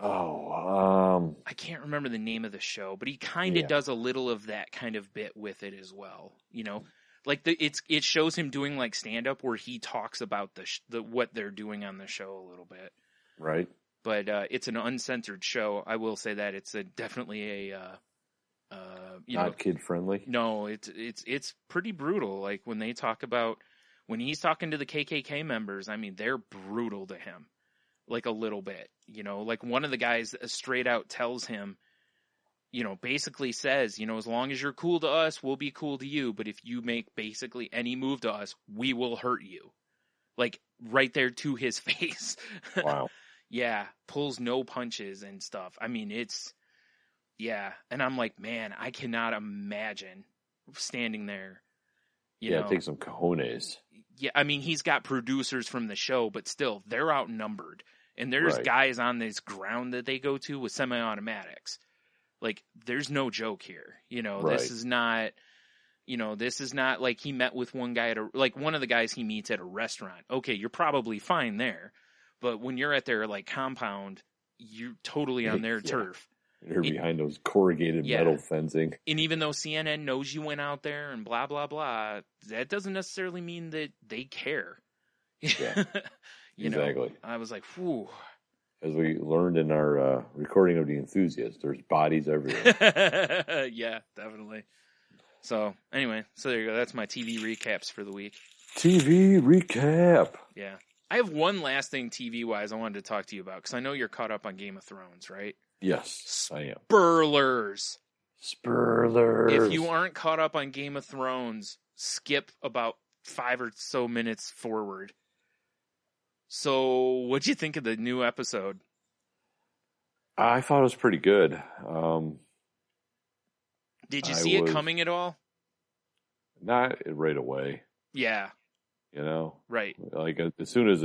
Oh, I can't remember the name of the show, but he kind of does a little of that kind of bit with it as well. You know, like it shows him doing like stand up where he talks about the what they're doing on the show a little bit. right. But it's an uncensored show. I will say that it's definitely a Not kid friendly. No, it's pretty brutal. Like when he's talking to the KKK members, I mean, they're brutal to him, like a little bit, you know, like one of the guys straight out tells him, you know, basically says, you know, as long as you're cool to us, we'll be cool to you. But if you make basically any move to us, we will hurt you. Like right there to his face. Wow. Yeah. Pulls no punches and stuff. I mean, and I'm like, man, I cannot imagine standing there. You know, it takes some cojones. Yeah, I mean, he's got producers from the show, but still, they're outnumbered. And there's guys on this ground that they go to with semi-automatics. Like, there's no joke here. You know, this is not like he met with one guy like one of the guys he meets at a restaurant. Okay, you're probably fine there. But when you're at their, like, compound, you're totally on their turf. You're behind those corrugated metal fencing. And even though CNN knows you went out there and blah, blah, blah, that doesn't necessarily mean that they care. Yeah, you exactly. know, I was like, whew. As we learned in our recording of The Enthusiast, there's bodies everywhere. Yeah, definitely. So, anyway, there you go. That's my TV recaps for the week. TV recap. Yeah. I have one last thing TV-wise I wanted to talk to you about, because I know you're caught up on Game of Thrones, right? Yes, I am. Spurlers. Spurlers. If you aren't caught up on Game of Thrones, skip about 5 or so minutes forward. So, what'd you think of the new episode? I thought it was pretty good. Did you see it coming at all? Not right away. Yeah. You know? Right. Like, as soon as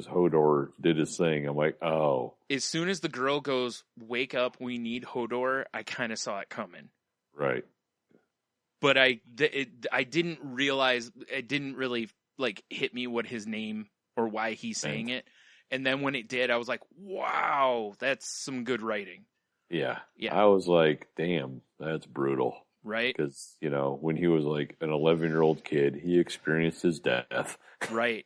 Hodor did his thing, I'm like, oh. As soon as the girl goes, wake up, we need Hodor, I kind of saw it coming. Right. But I didn't realize, it didn't really, like, hit me what his name or why he's saying it. And then when it did, I was like, wow, that's some good writing. Yeah. Yeah. I was like, damn, that's brutal. Right. Because, you know, when he was like an 11-year-old kid, he experienced his death. Right.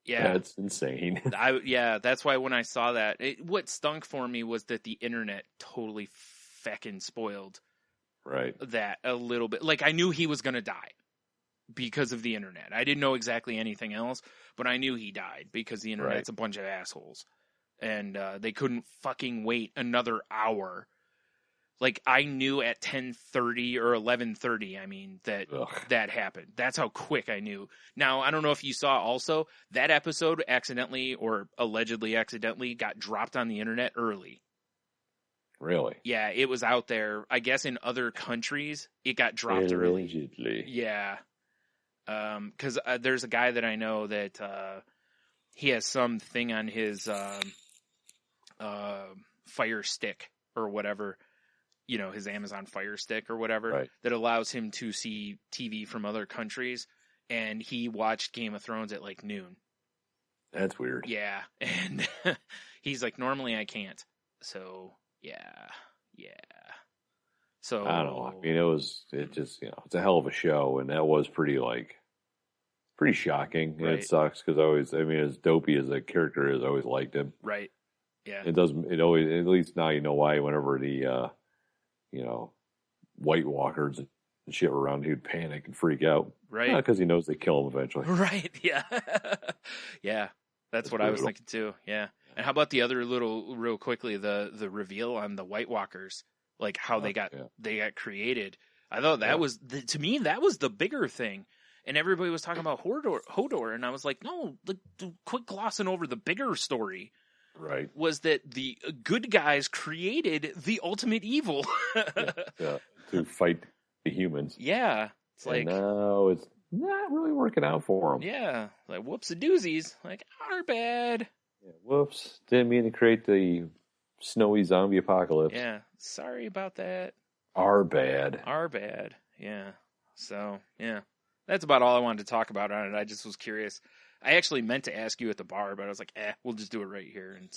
Yeah. That's insane. That's why when I saw that, what stunk for me was that the internet totally feckin' spoiled that a little bit. Like, I knew he was going to die because of the internet. I didn't know exactly anything else, but I knew he died because the internet's a bunch of assholes. And they couldn't fucking wait another hour. Like, I knew at 10:30 or 11:30, I mean, that happened. That's how quick I knew. Now, I don't know if you saw also, that episode accidentally or allegedly accidentally got dropped on the internet early. Really? Yeah, it was out there. I guess in other countries, it got dropped early. Allegedly. Yeah. Because there's a guy that I know that he has some thing on his Fire Stick or whatever. You know, his Amazon Fire Stick or whatever, that allows him to see TV from other countries. And he watched Game of Thrones at like noon. That's weird. Yeah. And he's like, normally I can't. So, yeah. So, I don't know. I mean, it's a hell of a show. And that was pretty shocking. And it sucks because as dopey as that character is, I always liked him. Right. Yeah. It always, at least now you know why, whenever the, White Walkers and shit were around, he'd panic and freak out. Right. Because he knows they kill him eventually. Right, yeah. Yeah, that's what brutal. I was thinking too, yeah. And how about the other real quickly, the reveal on the White Walkers, like how they got created. I thought that was, to me, that was the bigger thing. And everybody was talking about Hodor, and I was like, no, quit glossing over the bigger story. Right. Was that the good guys created the ultimate evil. Yeah, to fight the humans. Yeah. It's And like, now it's not really working out for them. yeah, like whoops-a-doozies. Like, our bad. Yeah, whoops. Didn't mean to create the snowy zombie apocalypse. Yeah. Sorry about that. Our bad. Our bad. Yeah. So, yeah. That's about all I wanted to talk about on it. I just was curious. I actually meant to ask you at the bar, but I was like, we'll just do it right here and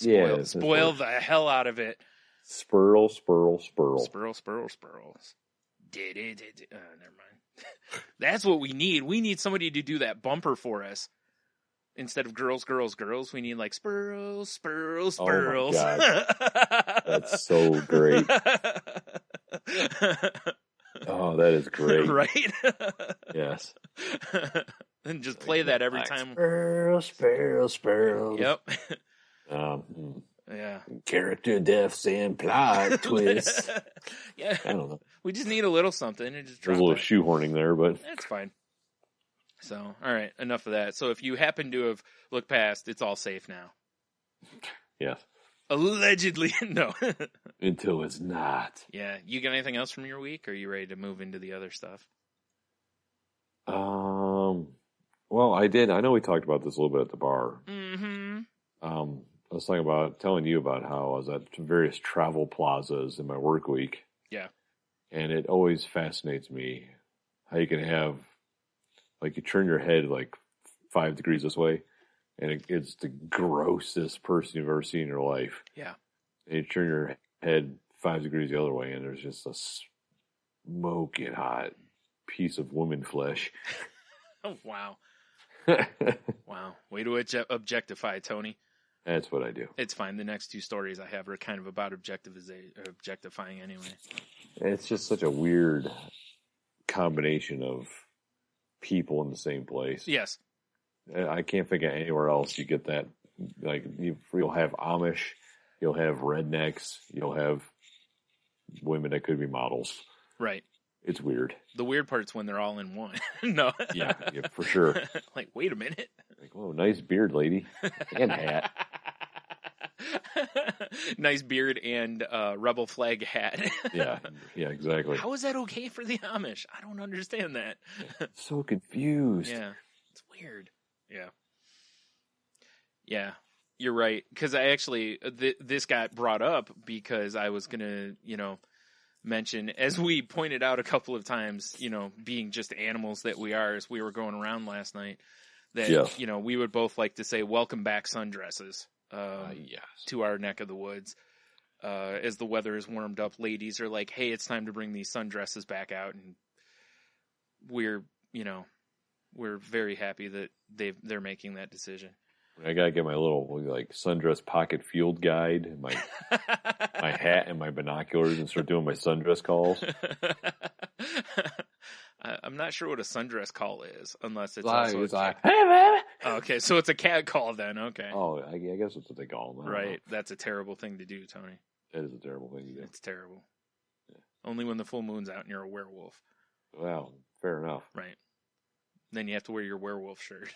spoil the hell out of it. Spurl. Spurls. Never mind. That's what we need. We need somebody to do that bumper for us. Instead of girls, we need like spurls. Oh my God. That's so great. Oh, that is great. Right? Yes. And just play that every time. Spurl. Yep. Yeah. Yeah. Character deaths and plot twists. Yeah. I don't know. We just need a little something and just drop There's a little it. shoehorning there, but That's fine. So, all right, enough of that. So if you happen to have looked past, it's all safe now. yes. Allegedly, no. Until it's not. Yeah. You got anything else from your week? Or are you ready to move into the other stuff? Well, I did. I know we talked about this a little bit at the bar. Mm-hmm. I was telling you about how I was at various travel plazas in my work week. Yeah. And it always fascinates me how you can have, like, you turn your head like 5 degrees this way, and it's the grossest person you've ever seen in your life. Yeah. And you turn your head 5 degrees the other way, and there's just a smoking hot piece of woman flesh. Oh, wow. Wow. Way to objectify, Tony. That's what I do. It's fine. The next 2 stories I have are kind of about objectifying anyway. It's just such a weird combination of people in the same place. Yes. I can't think of anywhere else you get that. Like, you'll have Amish, you'll have rednecks, you'll have women that could be models. Right. It's weird. The weird part's when they're all in one. No. Yeah, for sure. Like, wait a minute. Like, whoa, nice beard, lady. And hat. Nice beard and rebel flag hat. Yeah, exactly. How is that okay for the Amish? I don't understand that. So confused. Yeah, it's weird. Yeah. Yeah, you're right. Because I actually, this got brought up because I was going to, mention, as we pointed out a couple of times, being just animals that we are as we were going around last night, that, we would both like to say, welcome back sundresses. Yes. To our neck of the woods. As the weather is warmed up, ladies are like, hey, it's time to bring these sundresses back out. And we're very happy that they're making that decision. I gotta get my little sundress pocket field guide, my hat and my binoculars, and start doing my sundress calls. I'm not sure what a sundress call is, unless it's hey, baby. Okay, so it's a cat call then. Okay. Oh, I guess that's what they call them. Right. That's a terrible thing to do, Tony. That is a terrible thing to do. It's terrible. Yeah. Only when the full moon's out and you're a werewolf. Well, fair enough. Right. Then you have to wear your werewolf shirt.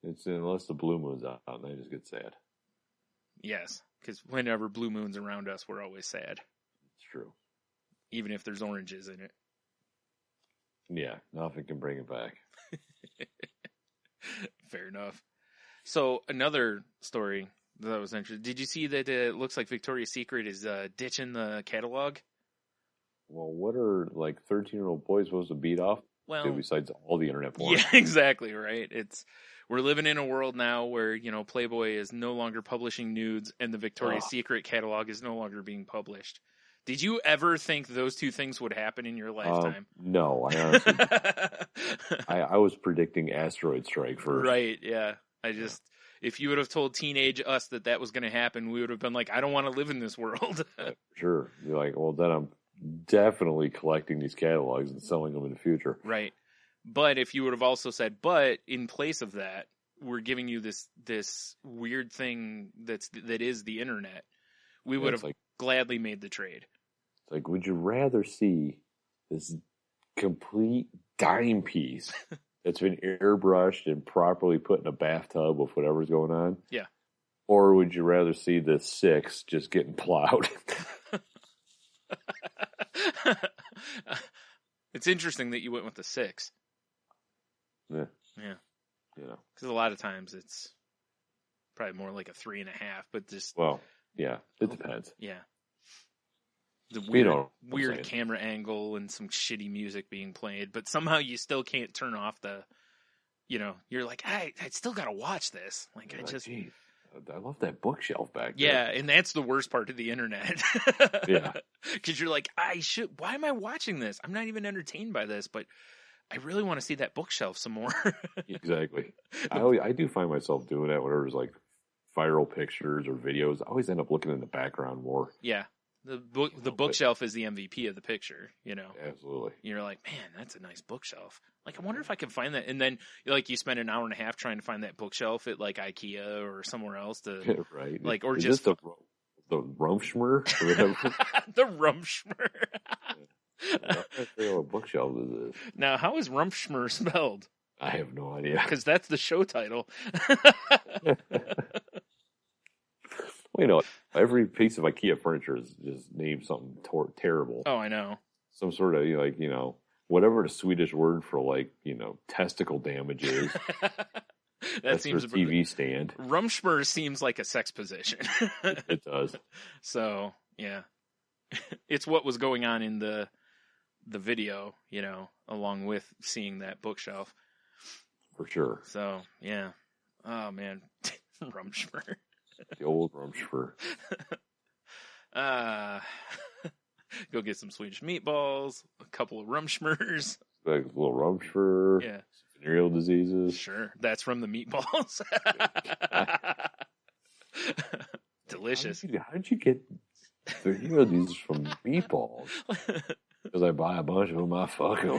It's unless the blue moon's out, and I just get sad. Yes, because whenever blue moon's around us, we're always sad. It's true. Even if there's oranges in it. Yeah, nothing can bring it back. Fair enough. So another story that was interesting. Did you see that it looks like Victoria's Secret is ditching the catalog? Well, what are 13-year-old boys supposed to beat off to besides all the internet porn? Yeah, exactly, right. We're living in a world now where, Playboy is no longer publishing nudes and the Victoria's Secret catalog is no longer being published. Did you ever think those 2 things would happen in your lifetime? No, I honestly I was predicting asteroid strike first. Right, yeah. If you would have told teenage us that was going to happen, we would have been like, I don't want to live in this world. Sure. You're like, well, then I'm definitely collecting these catalogs and selling them in the future. Right. But if you would have also said, but in place of that, we're giving you this weird thing that is the internet, we would have gladly made the trade. It's like, would you rather see this complete dime piece that's been airbrushed and properly put in a bathtub with whatever's going on? Yeah. Or would you rather see the 6 just getting plowed? It's interesting that you went with the 6. Yeah. Yeah. You know. Because a lot of times it's probably more like a 3.5, but just. Well, yeah, it depends. Yeah. The You know what I'm weird saying. camera angle and some shitty music being played, but somehow you still can't turn off the, you're like, I still gotta watch this. Like, You're like, geez, I love that bookshelf back there. Yeah, and that's the worst part of the internet. Yeah. Because you're like, why am I watching this? I'm not even entertained by this, but I really want to see that bookshelf some more. Exactly. I do find myself doing that whenever there's like viral pictures or videos. I always end up looking in the background more. Yeah. The bookshelf is the MVP of the picture, Absolutely. You're like, man, that's a nice bookshelf. Like, I wonder if I can find that. And then, like, you spend an hour and a half trying to find that bookshelf at, like, IKEA or somewhere else to, right. Like, or is just this the Rumpfshmer or whatever. the Rumpfshmer. I don't know what bookshelf this is. Now, how is Rumpfshmer spelled? I have no idea. Because that's the show title. Well, every piece of IKEA furniture is just named something terrible. Oh, I know. Some sort of, whatever the Swedish word for, testicle damage is. That seems a TV stand. Rumpfshmer seems like a sex position. It does. So, yeah. It's what was going on in the video, along with seeing that bookshelf. For sure. So, yeah. Oh, man. Rumpfshmer. The old Rumpfshmer. Go get some Swedish meatballs, a couple of Rumpfshmers. Like a little Rumpfshmer. Yeah. Venereal diseases. Sure. That's from the meatballs. Delicious. How did you get venereal diseases from meatballs? Because I buy a bunch of them, I fuck them.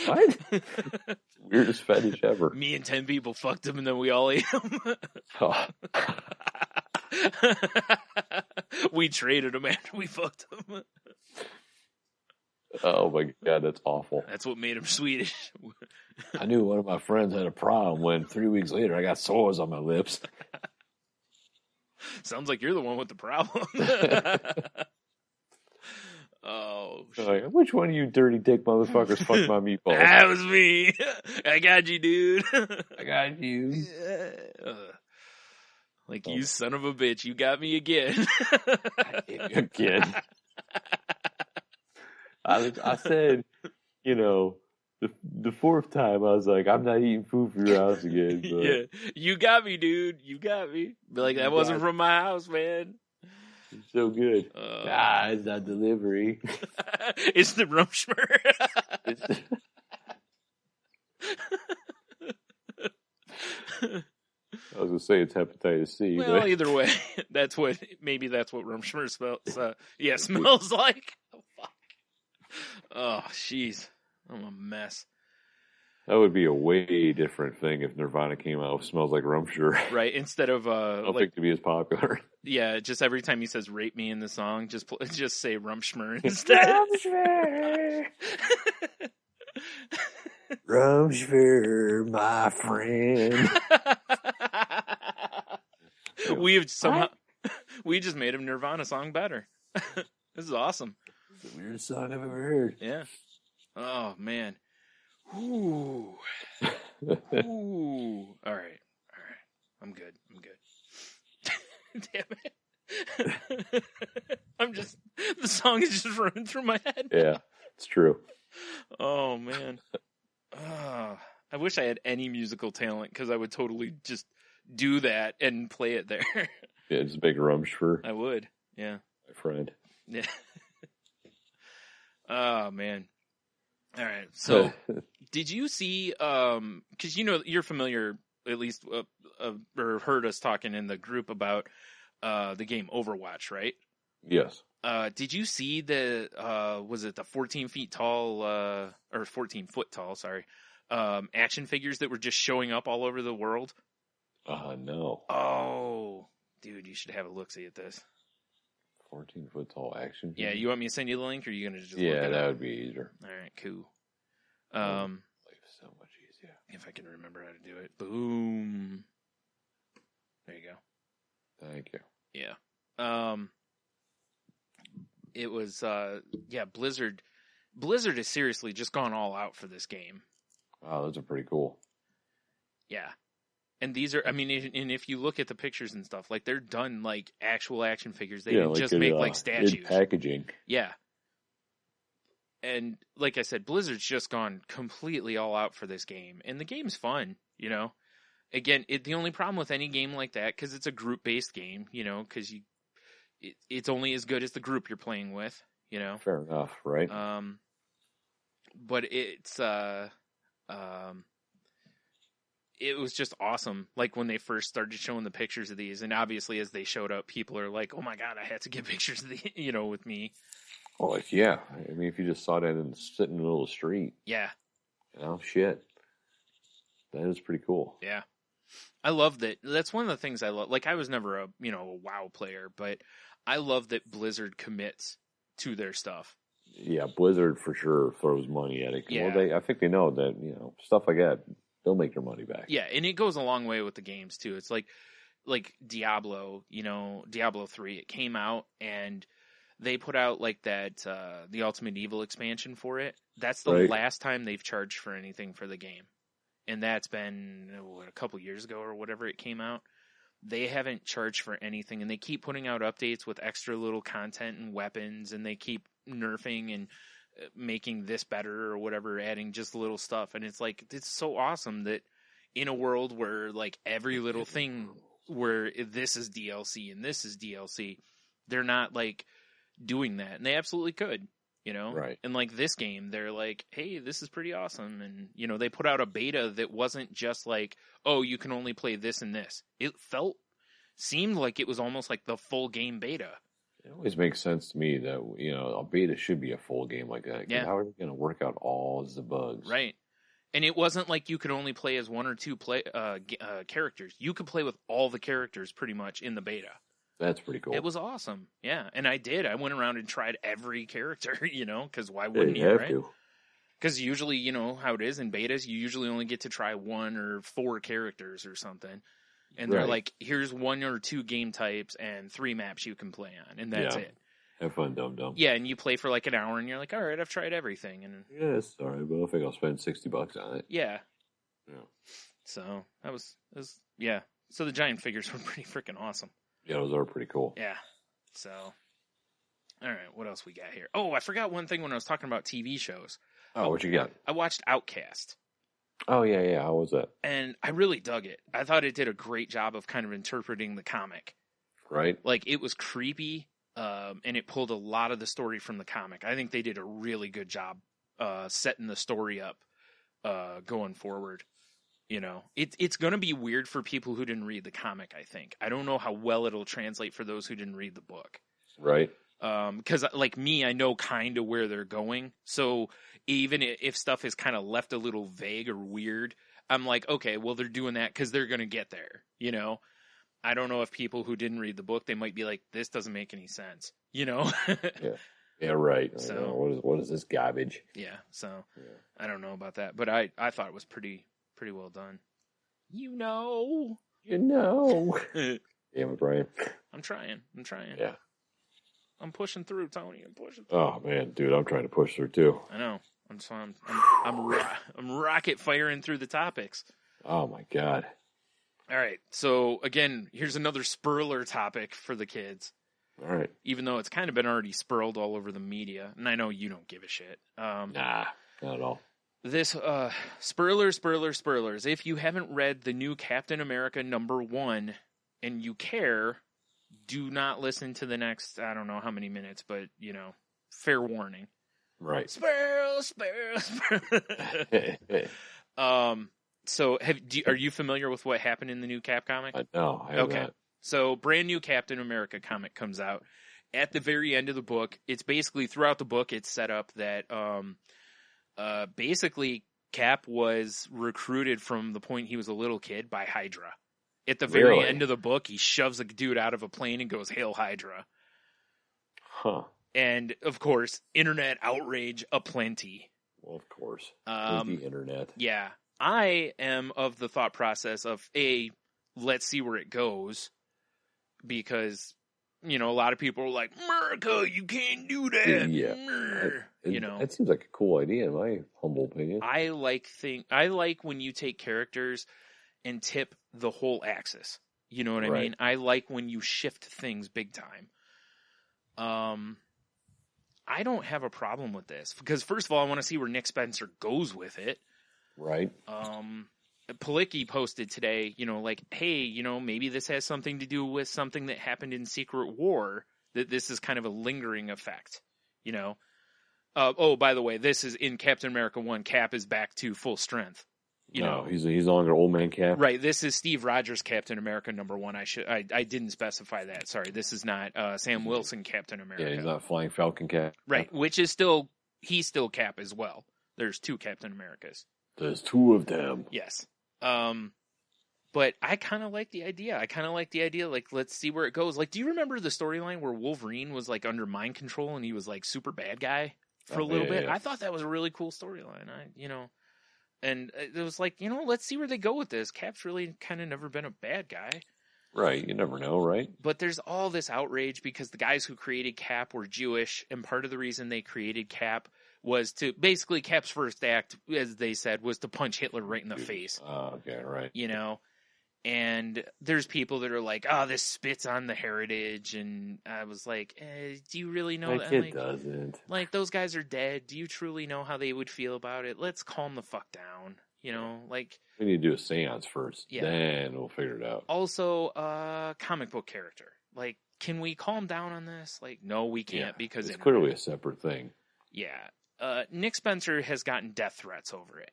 What? Weirdest fetish ever. Me and 10 people fucked them and then we all ate them. Oh. We traded them after we fucked them. Oh my God, that's awful. That's what made them Swedish. I knew one of my friends had a problem when 3 weeks later I got sores on my lips. Sounds like you're the one with the problem. Oh, shit. Like, which one of you dirty dick motherfuckers fucked my meatballs? That was me. I got you, dude. I got you. Like, you son of a bitch, you got me again. Again. I said, the fourth time I was like, I'm not eating food from your house again. But Yeah, you got me, dude. You got me. Be like, that wasn't from my house, man. It's so good. It's not delivery. It's the Rumpfshmer. I was going to say it's hepatitis C. Well, but either way, maybe that's what Rumpfshmer smells like. Oh, fuck. Oh, jeez. I'm a mess. that would be a way different thing if Nirvana came out with Smells Like Rumpfshmer. Right, instead of, I don't think to be as popular. Yeah, just every time he says "rape me" in the song, just say Rumpfshmer instead. Rumpfshmer. Rumpfshmer, my friend. We just made a Nirvana song better. This is awesome. It's the weirdest song I've ever heard. Yeah. Oh man. Ooh. Ooh. All right. I'm good. Damn it. The song is just running through my head. Yeah, it's true. Oh, man. I wish I had any musical talent because I would totally just do that and play it there. Yeah, just make a Rumpfshmer. I would. Yeah. My friend. Yeah. Oh, man. All right. So, did you see, because you're familiar, at least, or heard us talking in the group about the game Overwatch, right? Yes. Did you see was it the 14 feet tall, or 14 foot tall, sorry, action figures that were just showing up all over the world? No. Oh, dude, you should have a look-see at this. 14-foot tall action Yeah, figure? you want me to send you the link, or are you going to just look Yeah, it that up? would be easier. All right, cool. Life's so much easier. If I can remember how to do it. Boom. There you go. Thank you. Yeah. It was, Blizzard. Blizzard has seriously just gone all out for this game. Wow, those are pretty cool. Yeah. And these are, I mean, and if you look at the pictures and stuff, like, they're done like actual action figures. They didn't just make like statues. In packaging. Yeah. And like I said, Blizzard's just gone completely all out for this game. And the game's fun, you know? Again, the only problem with any game like that, because it's a group-based game, you know, because it's only as good as the group you're playing with, you know? Fair enough, right? But it was just awesome. Like when they first started showing the pictures of these, and obviously as they showed up, people are like, "Oh my god, I had to get pictures of the," you know, with me. Oh, like, yeah. I mean, if you just saw that and sit in the middle of the street, Yeah, you know, shit, that is pretty cool. yeah. I love that. That's one of the things I love. Like, I was never a WoW player, but I love that Blizzard commits to their stuff. Yeah, Blizzard for sure throws money at it. Yeah. Well, I think they know that, stuff like that, they'll make their money back. Yeah, and it goes a long way with the games too. It's like Diablo, Diablo 3, it came out and they put out like that the Ultimate Evil expansion for it. That's the last time they've charged for anything for the game. And that's been a couple years ago or whatever it came out. They haven't charged for anything, and they keep putting out updates with extra little content and weapons, and they keep nerfing and making this better or whatever, adding just little stuff. And it's like, it's so awesome that in a world where like every little thing where this is DLC and this is DLC, they're not like doing that. And they absolutely could, Right. And like this game, they're like, hey, this is pretty awesome. And, they put out a beta that wasn't just like, oh, you can only play this and this. It seemed like it was almost like the full game beta. It always makes sense to me that, a beta should be a full game like that. Yeah. How are they going to work out all the bugs? Right. And it wasn't like you could only play as one or two characters. You could play with all the characters pretty much in the beta. That's pretty cool. It was awesome. Yeah. And I did. I went around and tried every character, because why wouldn't you you, have right? to. Because usually, how it is in betas, you usually only get to try 1 or 4 characters or something. And they're like, here's 1 or 2 game types and 3 maps you can play on. And that's it. Have fun, dum-dum. Yeah, and you play for like an hour and you're like, all right, I've tried everything. And yeah, it's all right, but I don't think I'll spend $60 on it. yeah. Yeah. So that was yeah. So the giant figures were pretty freaking awesome. Yeah, those are pretty cool. Yeah. So, all right, what else we got here? Oh, I forgot one thing when I was talking about TV shows. Oh, what you got? I watched Outcast. Oh, yeah. How was that? And I really dug it. I thought it did a great job of kind of interpreting the comic. Right. Like, it was creepy, and it pulled a lot of the story from the comic. I think they did a really good job setting the story up going forward. It's going to be weird for people who didn't read the comic, I think. I don't know how well it'll translate for those who didn't read the book. Right. Because, like me, I know kind of where they're going. So even if stuff is kind of left a little vague or weird, I'm like, okay, well, they're doing that because they're going to get there, I don't know if people who didn't read the book, they might be like, this doesn't make any sense, Yeah. Yeah, right. So, what is this garbage? Yeah, so I don't know about that. But I thought it was pretty well done. Damn it, Brian. I'm trying. Yeah. I'm pushing through, Tony. I'm pushing through. Oh man, dude, I'm trying to push through too. I know. I'm rocket firing through the topics. Oh my god. All right. So again, here's another Spurler topic for the kids. All right. Even though it's kind of been already spurled all over the media, and I know you don't give a shit. Nah, not at all. This Spurlers. If you haven't read the new Captain America #1 and you care, do not listen to the next, I don't know how many minutes, but, fair warning. Right. Spurl. So are you familiar with what happened in the new Cap comic? No, I have okay. not. So brand new Captain America comic comes out. At the very end of the book, it's basically throughout the book, it's set up that basically Cap was recruited from the point he was a little kid by Hydra. At the very end of the book, he shoves a dude out of a plane and goes, "Hail Hydra." Huh. And, of course, internet outrage aplenty. Well, of course. The internet. Yeah. I am of the thought process of, let's see where it goes. Because, a lot of people are like, America, you can't do that. Yeah. That seems like a cool idea, in my humble opinion. I like when you take characters and tip the whole axis. You know what I mean? I like when you shift things big time. I don't have a problem with this because, first of all, I want to see where Nick Spencer goes with it. Right. Palicki posted today, hey, maybe this has something to do with something that happened in Secret War, that this is kind of a lingering effect, oh, by the way, this is in Captain America 1. Cap is back to full strength. He's no longer old man Cap. Right. This is Steve Rogers Captain America #1. I didn't specify that. Sorry. This is not Sam Wilson Captain America. Yeah, he's not Flying Falcon Cap. Right. Which is he's still Cap as well. There's 2 Captain Americas. There's 2 of them. Yes. But I kind of like the idea. Like, let's see where it goes. Like, do you remember the storyline where Wolverine was like under mind control and he was like super bad guy for a little bit? Yeah. I thought that was a really cool storyline. And it was like, let's see where they go with this. Cap's really kind of never been a bad guy. Right. You never know, right? But there's all this outrage because the guys who created Cap were Jewish. And part of the reason they created Cap was to basically Cap's first act, as they said, was to punch Hitler right in the face. Oh, okay. Right. And there's people that are like, this spits on the heritage. And I was like, do you really know that? It doesn't. Like, those guys are dead. Do you truly know how they would feel about it? Let's calm the fuck down. We need to do a seance first. Yeah. Then we'll figure it out. Also, comic book character. Like, can we calm down on this? Like, no, we can't because it's clearly a separate thing. Yeah. Nick Spencer has gotten death threats over it.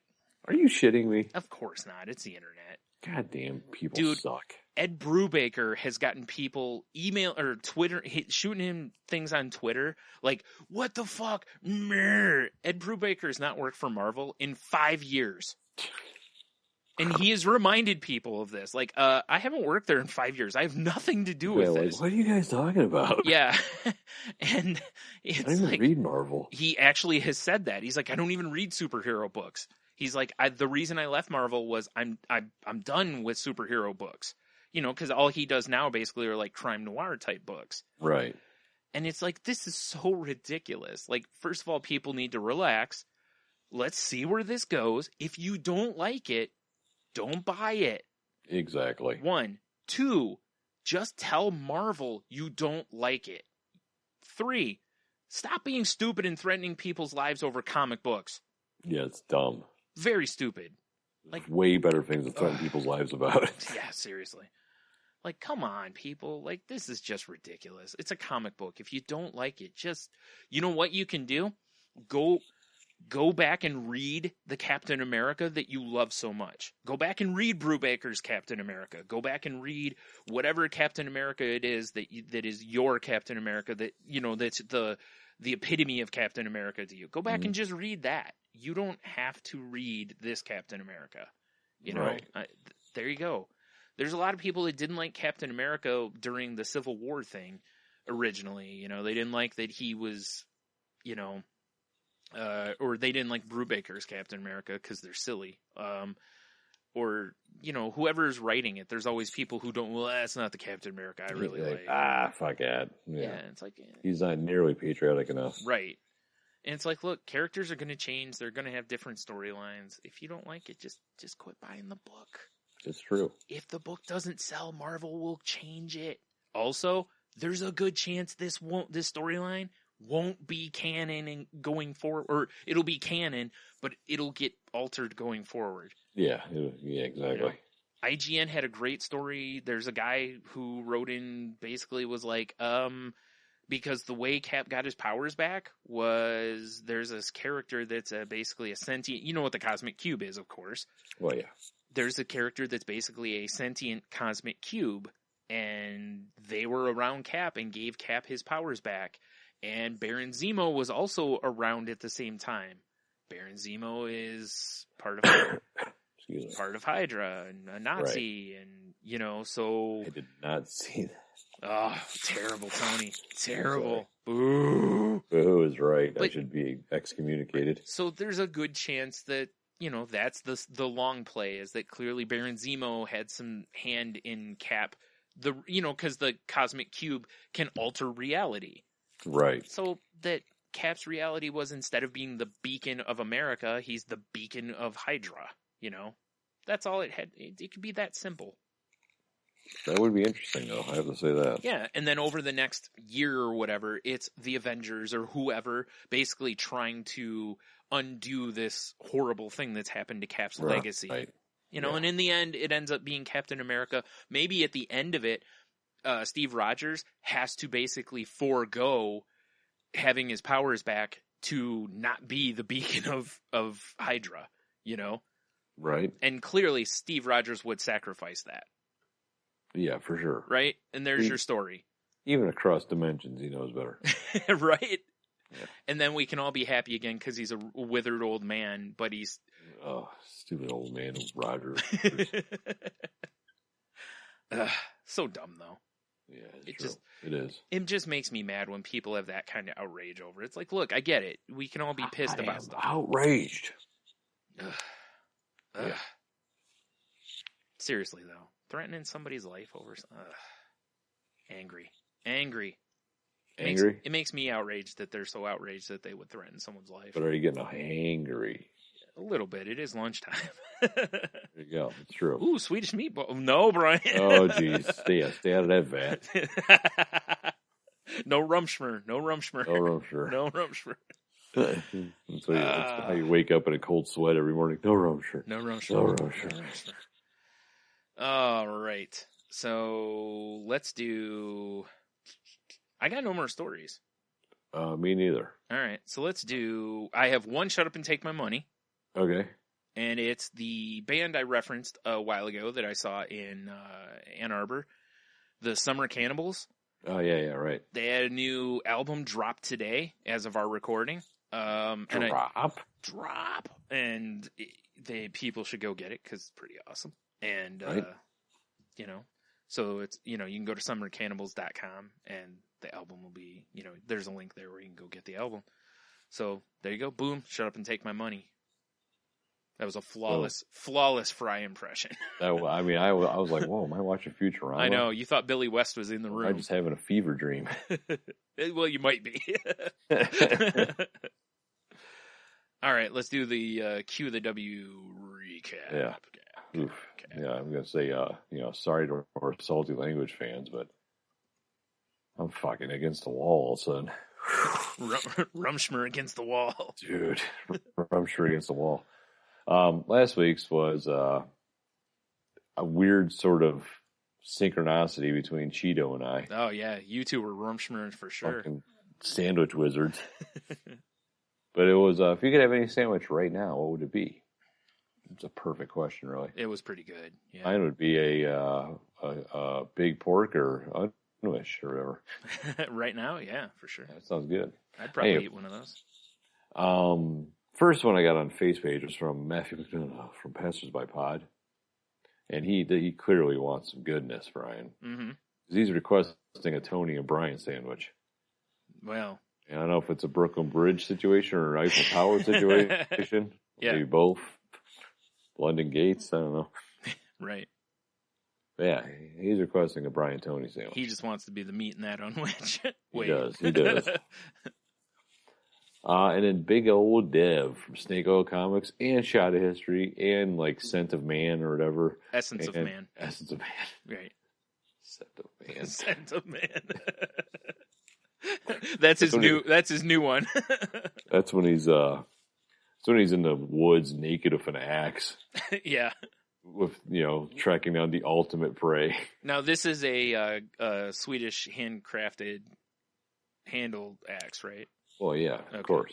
Are you shitting me? Of course not. It's the internet. Goddamn, people suck. Ed Brubaker has gotten people email or Twitter shooting him things on Twitter like, "What the fuck?" Ed Brubaker has not worked for Marvel in 5 years, and he has reminded people of this. Like, I haven't worked there in 5 years. I have nothing to do with this. What are you guys talking about? Yeah, and it's I don't even read Marvel. He actually has said that. He's like, I don't even read superhero books. He's like, the reason I left Marvel was I'm done with superhero books, because all he does now basically are like crime noir type books. Right. And it's like, this is so ridiculous. Like, first of all, people need to relax. Let's see where this goes. If you don't like it, don't buy it. Exactly. 1. 2, just tell Marvel you don't like it. 3, stop being stupid and threatening people's lives over comic books. Yeah, it's dumb. Very stupid. Like, way better things to threaten people's lives about. Yeah, seriously. Like, come on, people. Like, this is just ridiculous. It's a comic book. If you don't like it, just, you know what you can do? Go back and read the Captain America that you love so much. Go back and read Brubaker's Captain America. Go back and read whatever Captain America it is that is your Captain America, that, that's the epitome of Captain America to you. Go back and just read that. You don't have to read this Captain America. Right. There you go. There's a lot of people that didn't like Captain America during the Civil War thing originally. They didn't like that he was, or they didn't like Brubaker's Captain America because they're silly. Or, whoever's writing it, there's always people who don't, well, that's not the Captain America I really like. Fuck that. Yeah, it's like... He's not nearly patriotic enough. Right. And it's like, look, characters are going to change. They're going to have different storylines. If you don't like it, just quit buying the book. It's true. If the book doesn't sell, Marvel will change it. Also, there's a good chance this storyline won't be canon and going forward, or it'll be canon, but it'll get altered going forward. Yeah, exactly. IGN had a great story. There's a guy who wrote in, basically was like, because the way Cap got his powers back was there's this character that's basically a sentient, you know what the cosmic cube is, of course. Well, yeah. There's a character that's basically a sentient cosmic cube, and they were around Cap and gave Cap his powers back. And Baron Zemo was also around at the same time. Baron Zemo is part of Hydra and a Nazi, right. And so I did not see that. Oh, terrible, Tony. Terrible. Boo. Boo is right. I But- should be excommunicated. So there's a good chance that, that's the long play, is that clearly Baron Zemo had some hand in Cap, because the cosmic cube can alter reality. Right. So that Cap's reality was, instead of being the beacon of America, he's the beacon of Hydra, That's all it had. It could be that simple. That would be interesting, though. I have to say that. Yeah, and then over the next year or whatever, it's the Avengers or whoever basically trying to undo this horrible thing that's happened to Cap's legacy. Right. And in the end, it ends up being Captain America. Maybe at the end of it, Steve Rogers has to basically forego having his powers back to not be the beacon of Hydra, Right. And clearly Steve Rogers would sacrifice that. Yeah, for sure. Right? And there's your story. Even across dimensions, he knows better. Right? Yeah. And then we can all be happy again because he's a withered old man, but he's... Oh, stupid old man Roger. So dumb, though. Yeah, it is. It just makes me mad when people have that kind of outrage over it. It's like, look, I get it. We can all be pissed about stuff. Outraged. Ugh. Seriously, though. Threatening somebody's life over... Angry. It makes me outraged that they're so outraged that they would threaten someone's life. But are you getting angry? A little bit. It is lunchtime. There you go. It's true. Ooh, Swedish meatball. No, Brian. Oh, geez. Stay out of that vat. No Rumpfshmer. No Rumpfshmer. That's how you wake up in a cold sweat every morning. No Rumpfshmer. No Rumpfshmer. All right. So let's do... I got no more stories. Me neither. All right. So let's do... I have one Shut Up and Take My Money. Okay. And it's the band I referenced a while ago that I saw in Ann Arbor, the Summer Cannibals. Oh, yeah, right. They had a new album drop today as of our recording. Drop. And people should go get it because it's pretty awesome. And, right. So it's, you can go to summercannibals.com and the album will be, there's a link there where you can go get the album. So there you go. Boom. Shut Up and Take My Money. That was a flawless Fry impression. I was like, whoa, am I watching Futurama? I know. You thought Billy West was in the room. I'm just having a fever dream. Well, you might be. All right, let's do the Q the W recap. Yeah. Oof. Yeah, I'm going to say, sorry to our salty language fans, but I'm fucking against the wall all of a sudden. Rumpfshmer against the wall. Dude, Rumpfshmer against the wall. Last week's was a weird sort of synchronicity between Cheeto and I. Oh, yeah. You two were Rumpfshmer for sure. Fucking sandwich wizards. But it was, if you could have any sandwich right now, what would it be? It's a perfect question, really. It was pretty good. Yeah. Mine would be a big pork or onish or whatever. Right now, yeah, for sure. That sounds good. I'd probably eat one of those. First one I got on Face page was from Matthew McDonough from Pastors by Pod, and he clearly wants some goodness, Brian. Mm-hmm. He's requesting a Tony and Brian sandwich. Well, I don't know if it's a Brooklyn Bridge situation or an Eiffel Tower situation. Yeah. Maybe both. London Gates, I don't know. Right. But yeah, he's requesting a Brian Tony sandwich. He just wants to be the meat in that on which. He does. And then Big Old Dev from Snake Oil Comics and Shot of History and like Scent of Man or whatever. Essence of Man. Right. Scent of Man. That's his new one. That's when he's in the woods naked with an axe. Yeah. With, tracking down the ultimate prey. Now this is a Swedish handcrafted handled axe, right? Well, yeah, okay. Of course.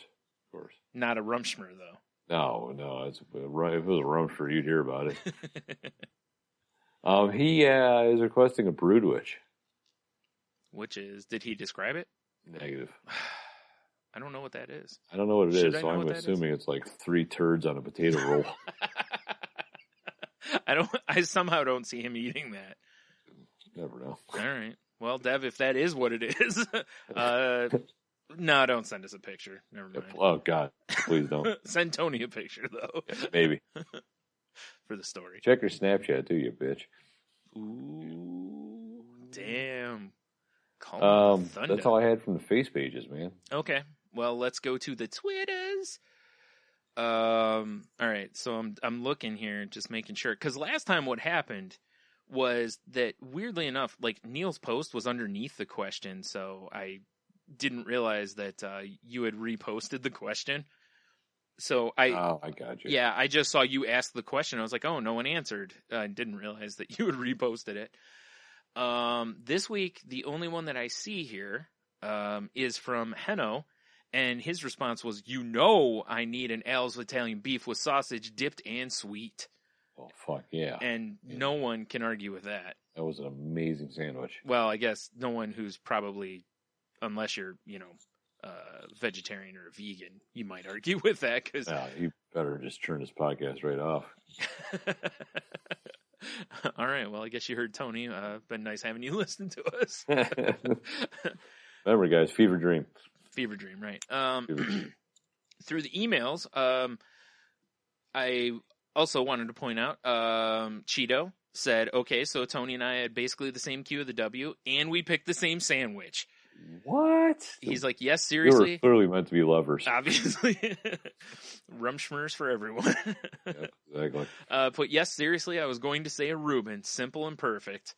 Not a Rumpfshmer, though. No. If it was a Rumpfshmer, you'd hear about it. He is requesting a Broodwitch. Which is, did he describe it? Negative. I don't know what that is. I don't know what it is, so I'm assuming it's like 3 turds on a potato roll. I somehow don't see him eating that. Never know. All right. Well, Dev, if that is what it is, No, don't send us a picture. Never mind. Oh, God. Please don't. Send Tony a picture, though. Yeah, maybe. For the story. Check your Snapchat, too, you bitch. Ooh. Damn. Call thunder. That's all I had from the face pages, man. Okay. Well, let's go to the Twitters. All right. So I'm looking here, just making sure. Because last time what happened was that, weirdly enough, like, Neil's post was underneath the question, so I didn't realize that you had reposted the question. So I got you. Yeah, I just saw you ask the question. I was like, oh, no one answered. I didn't realize that you had reposted it. This week, the only one that I see here is from Heno, and his response was, I need an Al's Italian beef with sausage dipped and sweet. Oh, fuck, yeah. And no one can argue with that. That was an amazing sandwich. Well, I guess no one who's probably, unless you're, vegetarian or a vegan, you might argue with that. Cause... you better just turn this podcast right off. All right. Well, I guess you heard Tony. Been nice having you listen to us. Remember, guys, fever dream. Fever dream, right. Fever dream. Through the emails, I also wanted to point out, Cheeto said, okay, so Tony and I had basically the same Q of the W, and we picked the same sandwich. What? He's like, yes, seriously. You were clearly meant to be lovers. Obviously. Rumpfshmers for everyone. Yeah, exactly. But yes, seriously, I was going to say a Reuben. Simple and perfect.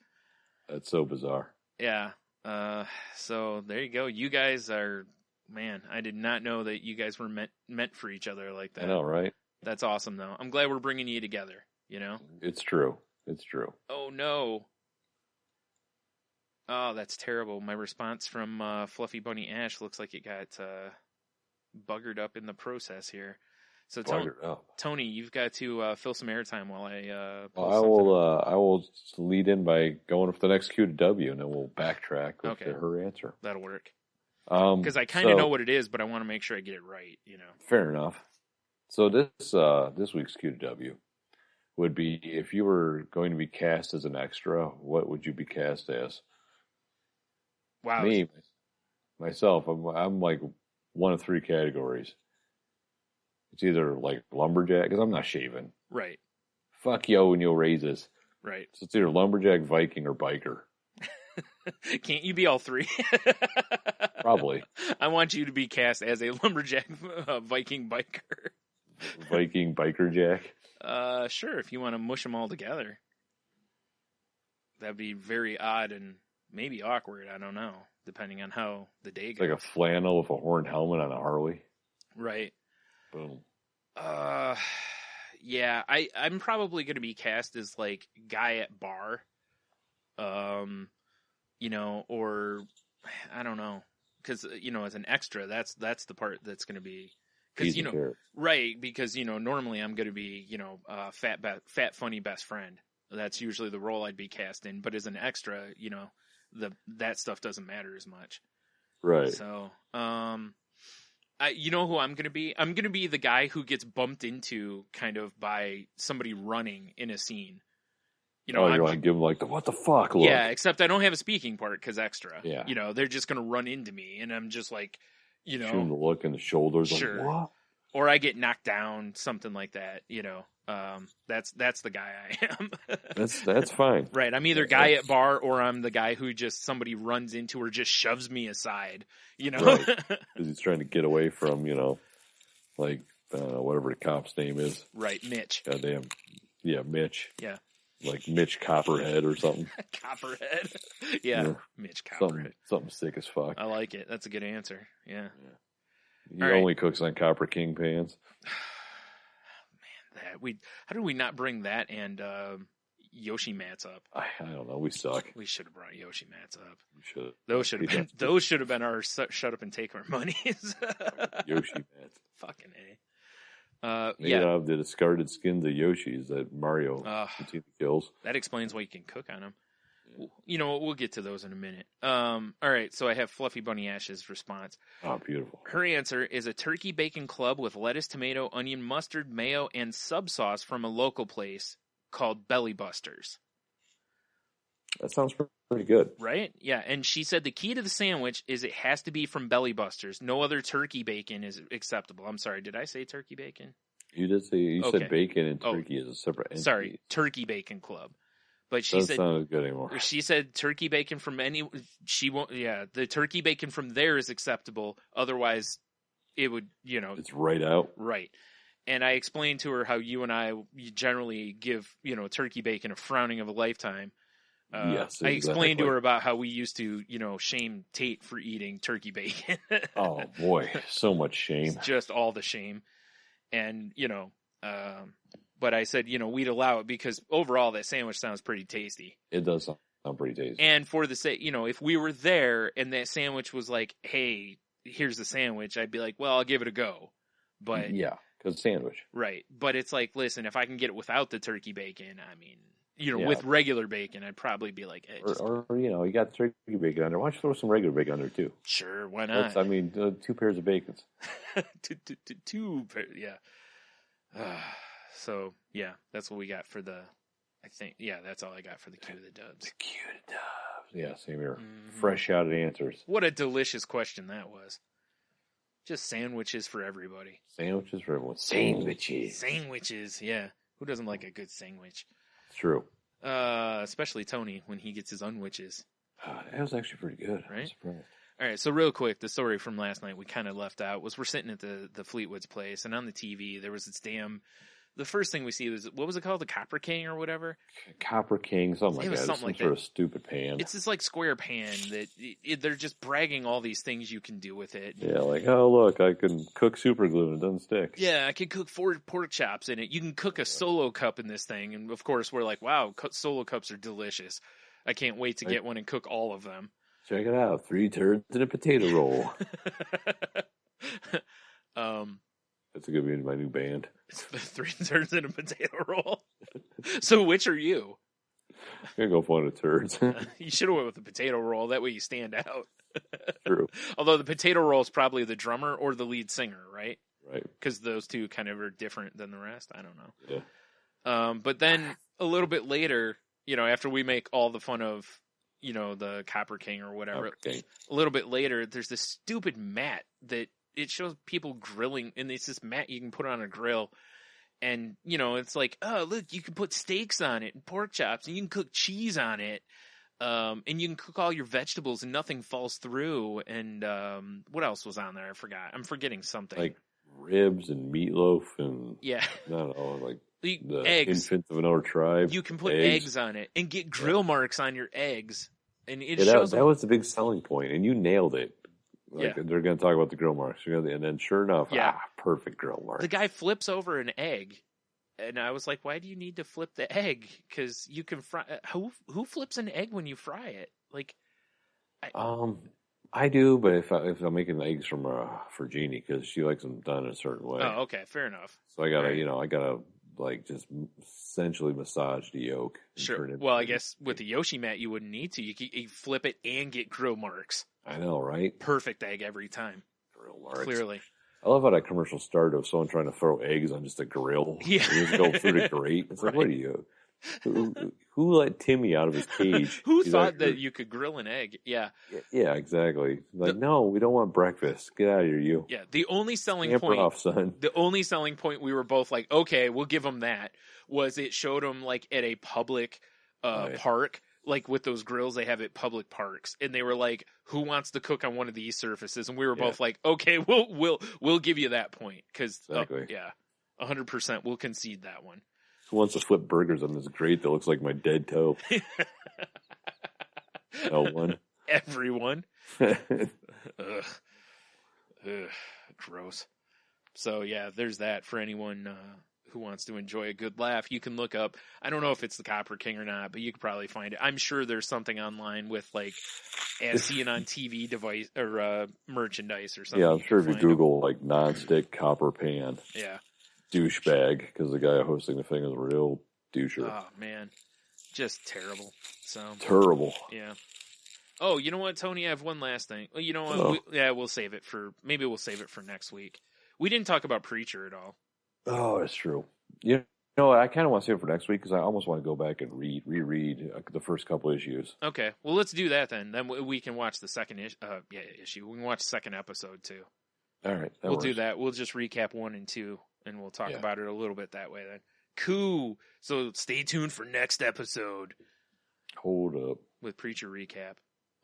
That's so bizarre. Yeah. So there you go. You guys are, man, I did not know that you guys were meant for each other like that. I know, right? That's awesome, though. I'm glad we're bringing you together, It's true. It's true. Oh, no. Oh, that's terrible. My response from Fluffy Bunny Ash looks like it got buggered up in the process here. So, Tony, you've got to fill some airtime while I I will lead in by going for the next Q to W, and then we'll backtrack with her answer. That'll work. Because I kind of know what it is, but I want to make sure I get it right, Fair enough. So this week's Q to W would be, if you were going to be cast as an extra, what would you be cast as? Wow. Myself, I'm like one of three categories. It's either like lumberjack, because I'm not shaving. Right. Fuck yo and yo raises. Right. So it's either lumberjack, Viking, or biker. Can't you be all three? Probably. I want you to be cast as a lumberjack, Viking, biker. Viking, biker, jack. Sure, if you want to mush them all together. That'd be very odd and maybe awkward. I don't know, depending on how the day goes. Like a flannel with a horned helmet on a Harley. Right. Boom. Yeah, I'm probably going to be cast as like guy at bar. Or I don't know, because as an extra, that's the part that's going to be, because right, because normally I'm going to be fat funny best friend. That's usually the role I'd be cast in, but as an extra, that stuff doesn't matter as much. Right. So, who I'm going to be? I'm going to be the guy who gets bumped into kind of by somebody running in a scene. You're like, give them like the what the fuck look. Yeah, except I don't have a speaking part because extra. Yeah. They're just going to run into me, and I'm just like, shoot them the look in the shoulders. Sure. Like, what? Or I get knocked down, something like that. That's the guy I am. That's fine. Right. I'm either guy at bar, or I'm the guy who just somebody runs into or just shoves me aside. Right. Because he's trying to get away from like whatever the cop's name is. Right, Mitch. Goddamn. Yeah, Mitch. Yeah. Like Mitch Copperhead or something. Copperhead. Yeah. Mitch Copperhead. Something sick as fuck. I like it. That's a good answer. Yeah. He only cooks on Copper King pans. Man, how did we not bring that and Yoshi mats up? I don't know. We suck. We should have brought Yoshi mats up. We should. Those should have been our shut up and take our monies. Yoshi mats. Fucking A. Made out of the discarded skins of Yoshis that Mario routinely kills. That explains why you can cook on them. Yeah. We'll get to those in a minute. All right, so I have Fluffy Bunny Ash's response. Oh, beautiful. Her answer is a turkey bacon club with lettuce, tomato, onion, mustard, mayo, and sub sauce from a local place called Belly Busters. That sounds pretty good. Right? Yeah. And she said the key to the sandwich is it has to be from Belly Busters. No other turkey bacon is acceptable. I'm sorry. Did I say turkey bacon? You did say you Okay. said bacon and turkey is a separate entity. Sorry, Turkey Bacon Club. But she Doesn't said sound as good anymore. she said turkey bacon from any. She won't. Yeah, the turkey bacon from there is acceptable. Otherwise, it would. It's right out. Right. And I explained to her how you and I generally give turkey bacon a frowning of a lifetime. Yes, I exactly. explained to her about how we used to, shame Tate for eating turkey bacon. Oh boy, so much shame. It's just all the shame. And, but I said, we'd allow it because overall that sandwich sounds pretty tasty. It does sound pretty tasty. And for the sake, if we were there and that sandwich was like, hey, here's the sandwich, I'd be like, well, I'll give it a go. But yeah, because sandwich. Right. But it's like, listen, if I can get it without the turkey bacon, I mean, Yeah. with regular bacon, I'd probably be like, hey, or you got turkey bacon under. Why don't you throw some regular bacon under too? Sure, why not? Two pairs of bacons. two pairs, yeah. So yeah, that's what we got for the. I think that's all I got for the Q of the Dubs. The Q of the Dubs. Yeah, same here. Mm-hmm. Fresh out of answers. What a delicious question that was. Just sandwiches for everybody. Sandwiches for everyone. Sandwiches. Yeah. Who doesn't like a good sandwich? It's true. Especially Tony when he gets his unwitches. That was actually pretty good. Right? All right, so real quick, the story from last night we kind of left out was we're sitting at the Fleetwood's place, and on the TV there was this the first thing we see was, what was it called? The Copper King or whatever? Copper King, something like that. Something like sort of stupid pan. It's this like square pan that they're just bragging all these things you can do with it. Yeah, like, oh look, I can cook super glue and it doesn't stick. Yeah, I can cook 4 pork chops in it. You can cook a solo cup in this thing, and of course we're like, wow, solo cups are delicious. I can't wait to get one and cook all of them. Check it out, 3 turds and a potato roll. That's going to be my new band. 3 turds and a potato roll. So which are you? I'm going to go for one of the turds. You should have went with the potato roll. That way you stand out. True. Although the potato roll is probably the drummer or the lead singer, right? Right. Because those two kind of are different than the rest. I don't know. Yeah. But then a little bit later, after we make all the fun of, the Copper King or whatever, a little bit later, there's this stupid mat that it shows people grilling, and it's this mat you can put on a grill. And, it's like, oh, look, you can put steaks on it and pork chops, and you can cook cheese on it. And you can cook all your vegetables and nothing falls through. And what else was on there? I forgot. I'm forgetting something. Like ribs and meatloaf and yeah, I don't know, like the eggs. infants of another tribe. You can put eggs on it and get grill marks on your eggs. And it shows that was the big selling point, and you nailed it. Like, yeah. They're going to talk about the grill marks, and then sure enough, perfect grill marks. The guy flips over an egg. And I was like, why do you need to flip the egg? Because you can fry. Who flips an egg when you fry it? Like, I do, but if I'm making eggs for Jeannie, because she likes them done a certain way. Oh, okay, fair enough. So I gotta like just essentially massage the yolk. Sure. Well, I guess with the Yoshi mat, you wouldn't need to. You flip it and get grill marks. I know, right? Perfect egg every time. Grill marks. Clearly. I love how that commercial started with someone trying to throw eggs on just a grill. Yeah. You just go through the grate. It's like, what are you? Who let Timmy out of his cage? Who thought that you could grill an egg? Yeah. Yeah, exactly. Like, no, we don't want breakfast. Get out of here, you. Yeah. The only selling Scamper point. off, son. The only selling point we were both like, okay, we'll give them that. Was it showed them like at a public park. Like with those grills they have at public parks, and they were like, "Who wants to cook on one of these surfaces?" And we were both like, "Okay, we'll give you that point because 100%, we'll concede that one." Who wants to flip burgers on this grate that looks like my dead toe? No one. Everyone. Ugh. Gross. So yeah, there's that for anyone who wants to enjoy a good laugh. You can look up, I don't know if it's the Copper King or not, but you could probably find it. I'm sure there's something online with like as seen on TV device or merchandise or something. Yeah, I'm sure if you Google like nonstick copper pan. Yeah. Douchebag, because the guy hosting the thing is a real doucher. Oh man. Just terrible. So terrible. Yeah. Oh, you know what, Tony? I have one last thing. Well, you know what? We'll save it for we'll save it for next week. We didn't talk about Preacher at all. Oh, that's true. You No, I kind of want to save it for next week because I almost want to go back and reread the first couple issues. Okay, well, let's do that then. Then we can watch the second issue. We can watch the second episode too. All right, We'll do that. We'll just recap 1 and 2, and we'll talk about it a little bit that way then. Cool. So stay tuned for next episode. Hold up. With Preacher Recap.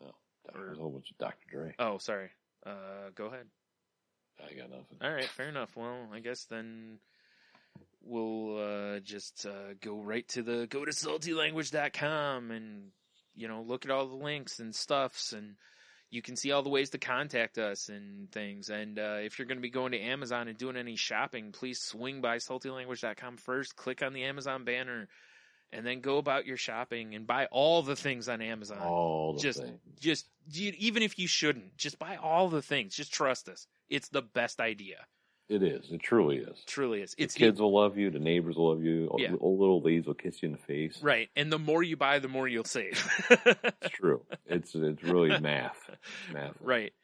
Oh, there's a whole bunch of Dr. Dre. Oh, sorry. Go ahead. I got nothing. All right, fair enough. Well, I guess then we'll just go to saltylanguage.com and, look at all the links and stuffs, and you can see all the ways to contact us and things. And if you're going to be going to Amazon and doing any shopping, please swing by saltylanguage.com first, click on the Amazon banner, and then go about your shopping and buy all the things on Amazon. All the things. Just even if you shouldn't, just buy all the things. Just trust us. It's the best idea. It is. It truly is. Truly is. The kids will love you. The neighbors will love you. Yeah. Old little ladies will kiss you in the face. Right. And the more you buy, the more you'll save. It's true. It's really math. Math. Right.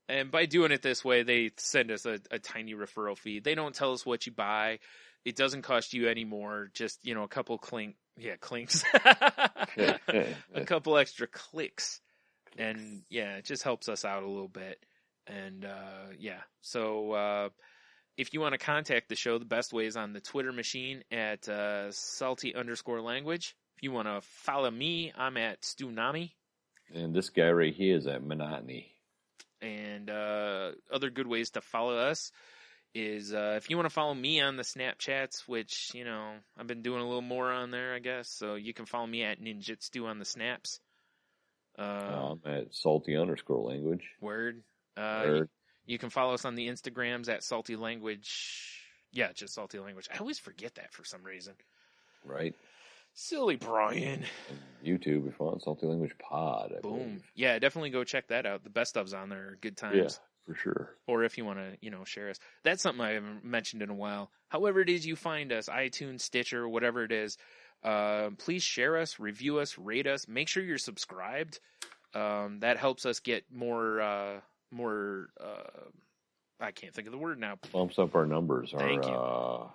And by doing it this way, they send us a tiny referral fee. They don't tell us what you buy. It doesn't cost you any more. Just, a couple clinks. A couple extra clicks. And it just helps us out a little bit. And so if you want to contact the show, the best way is on the Twitter machine at salty_language. If you want to follow me, I'm at Stunami. And this guy right here is at Monotony. And other good ways to follow us is if you want to follow me on the Snapchats, which, I've been doing a little more on there, I guess. So you can follow me at Ninjitsu on the Snaps. I'm at salty_language. Word. Word. You can follow us on the Instagrams at Salty Language. Yeah, just Salty Language. I always forget that for some reason. Right. Silly Brian. And YouTube, if you want, Salty Language Pod. I Boom. believe. Yeah, definitely go check that out. The best of's on there. Good times. Yeah, for sure. Or if you want to, share us. That's something I haven't mentioned in a while. However it is you find us, iTunes, Stitcher, whatever it is, please share us, review us, rate us. Make sure you're subscribed. That helps us get more I can't think of the word now. Bumps up our numbers. Thank you. Our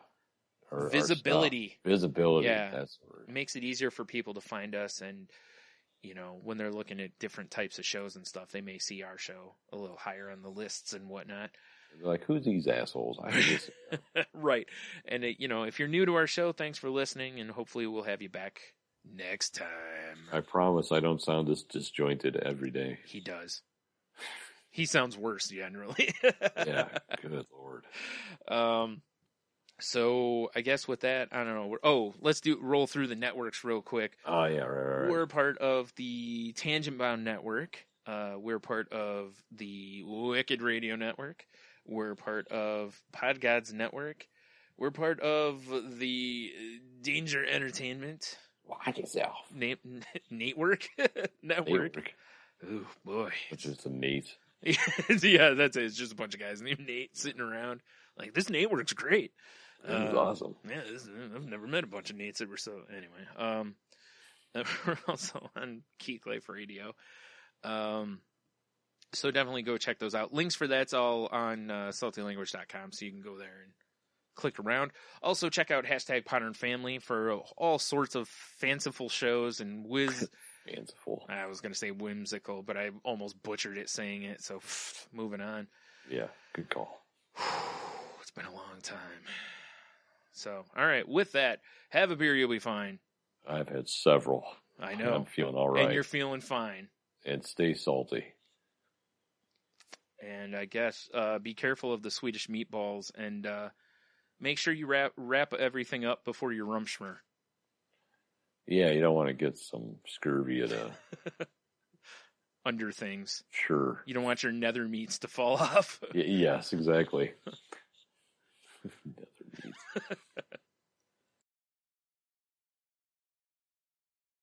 Visibility. Visibility. Yeah. That's the word. It makes it easier for people to find us, and when they're looking at different types of shows and stuff, they may see our show a little higher on the lists and whatnot. They're like, who's these assholes? I just... Right. And if you're new to our show, thanks for listening, and hopefully we'll have you back next time. I promise I don't sound this disjointed every day. He does. He sounds worse generally. Yeah, good Lord. So I guess with that, I don't know. Let's roll through the networks real quick. Oh yeah, right. We're part of the Tangent Bound Network. We're part of the Wicked Radio Network. We're part of Podgods Network. We're part of the Danger Entertainment. Watch yourself. Natework Network. Ooh, boy. Which is the Nate. Yeah, that's it. It's just a bunch of guys named Nate sitting around. Like, this Nate works great. This is awesome. Yeah, I've never met a bunch of Nates that were so... Anyway, we're also on Keith Life Radio. So definitely go check those out. Links for that's all on saltylanguage.com, so you can go there and click around. Also, check out #PodernFamily for all sorts of fanciful shows and Fanciful. I was going to say whimsical, but I almost butchered it saying it, so moving on. Yeah, good call. It's been a long time. So, all right, with that, have a beer, you'll be fine. I've had several. I know. I'm feeling all right. And you're feeling fine. And stay salty. And I guess be careful of the Swedish meatballs, and make sure you wrap everything up before your Rumpfshmer. Yeah, you don't want to get some scurvy at a... under things. Sure. You don't want your nether meats to fall off. Yes, exactly. Nether meats.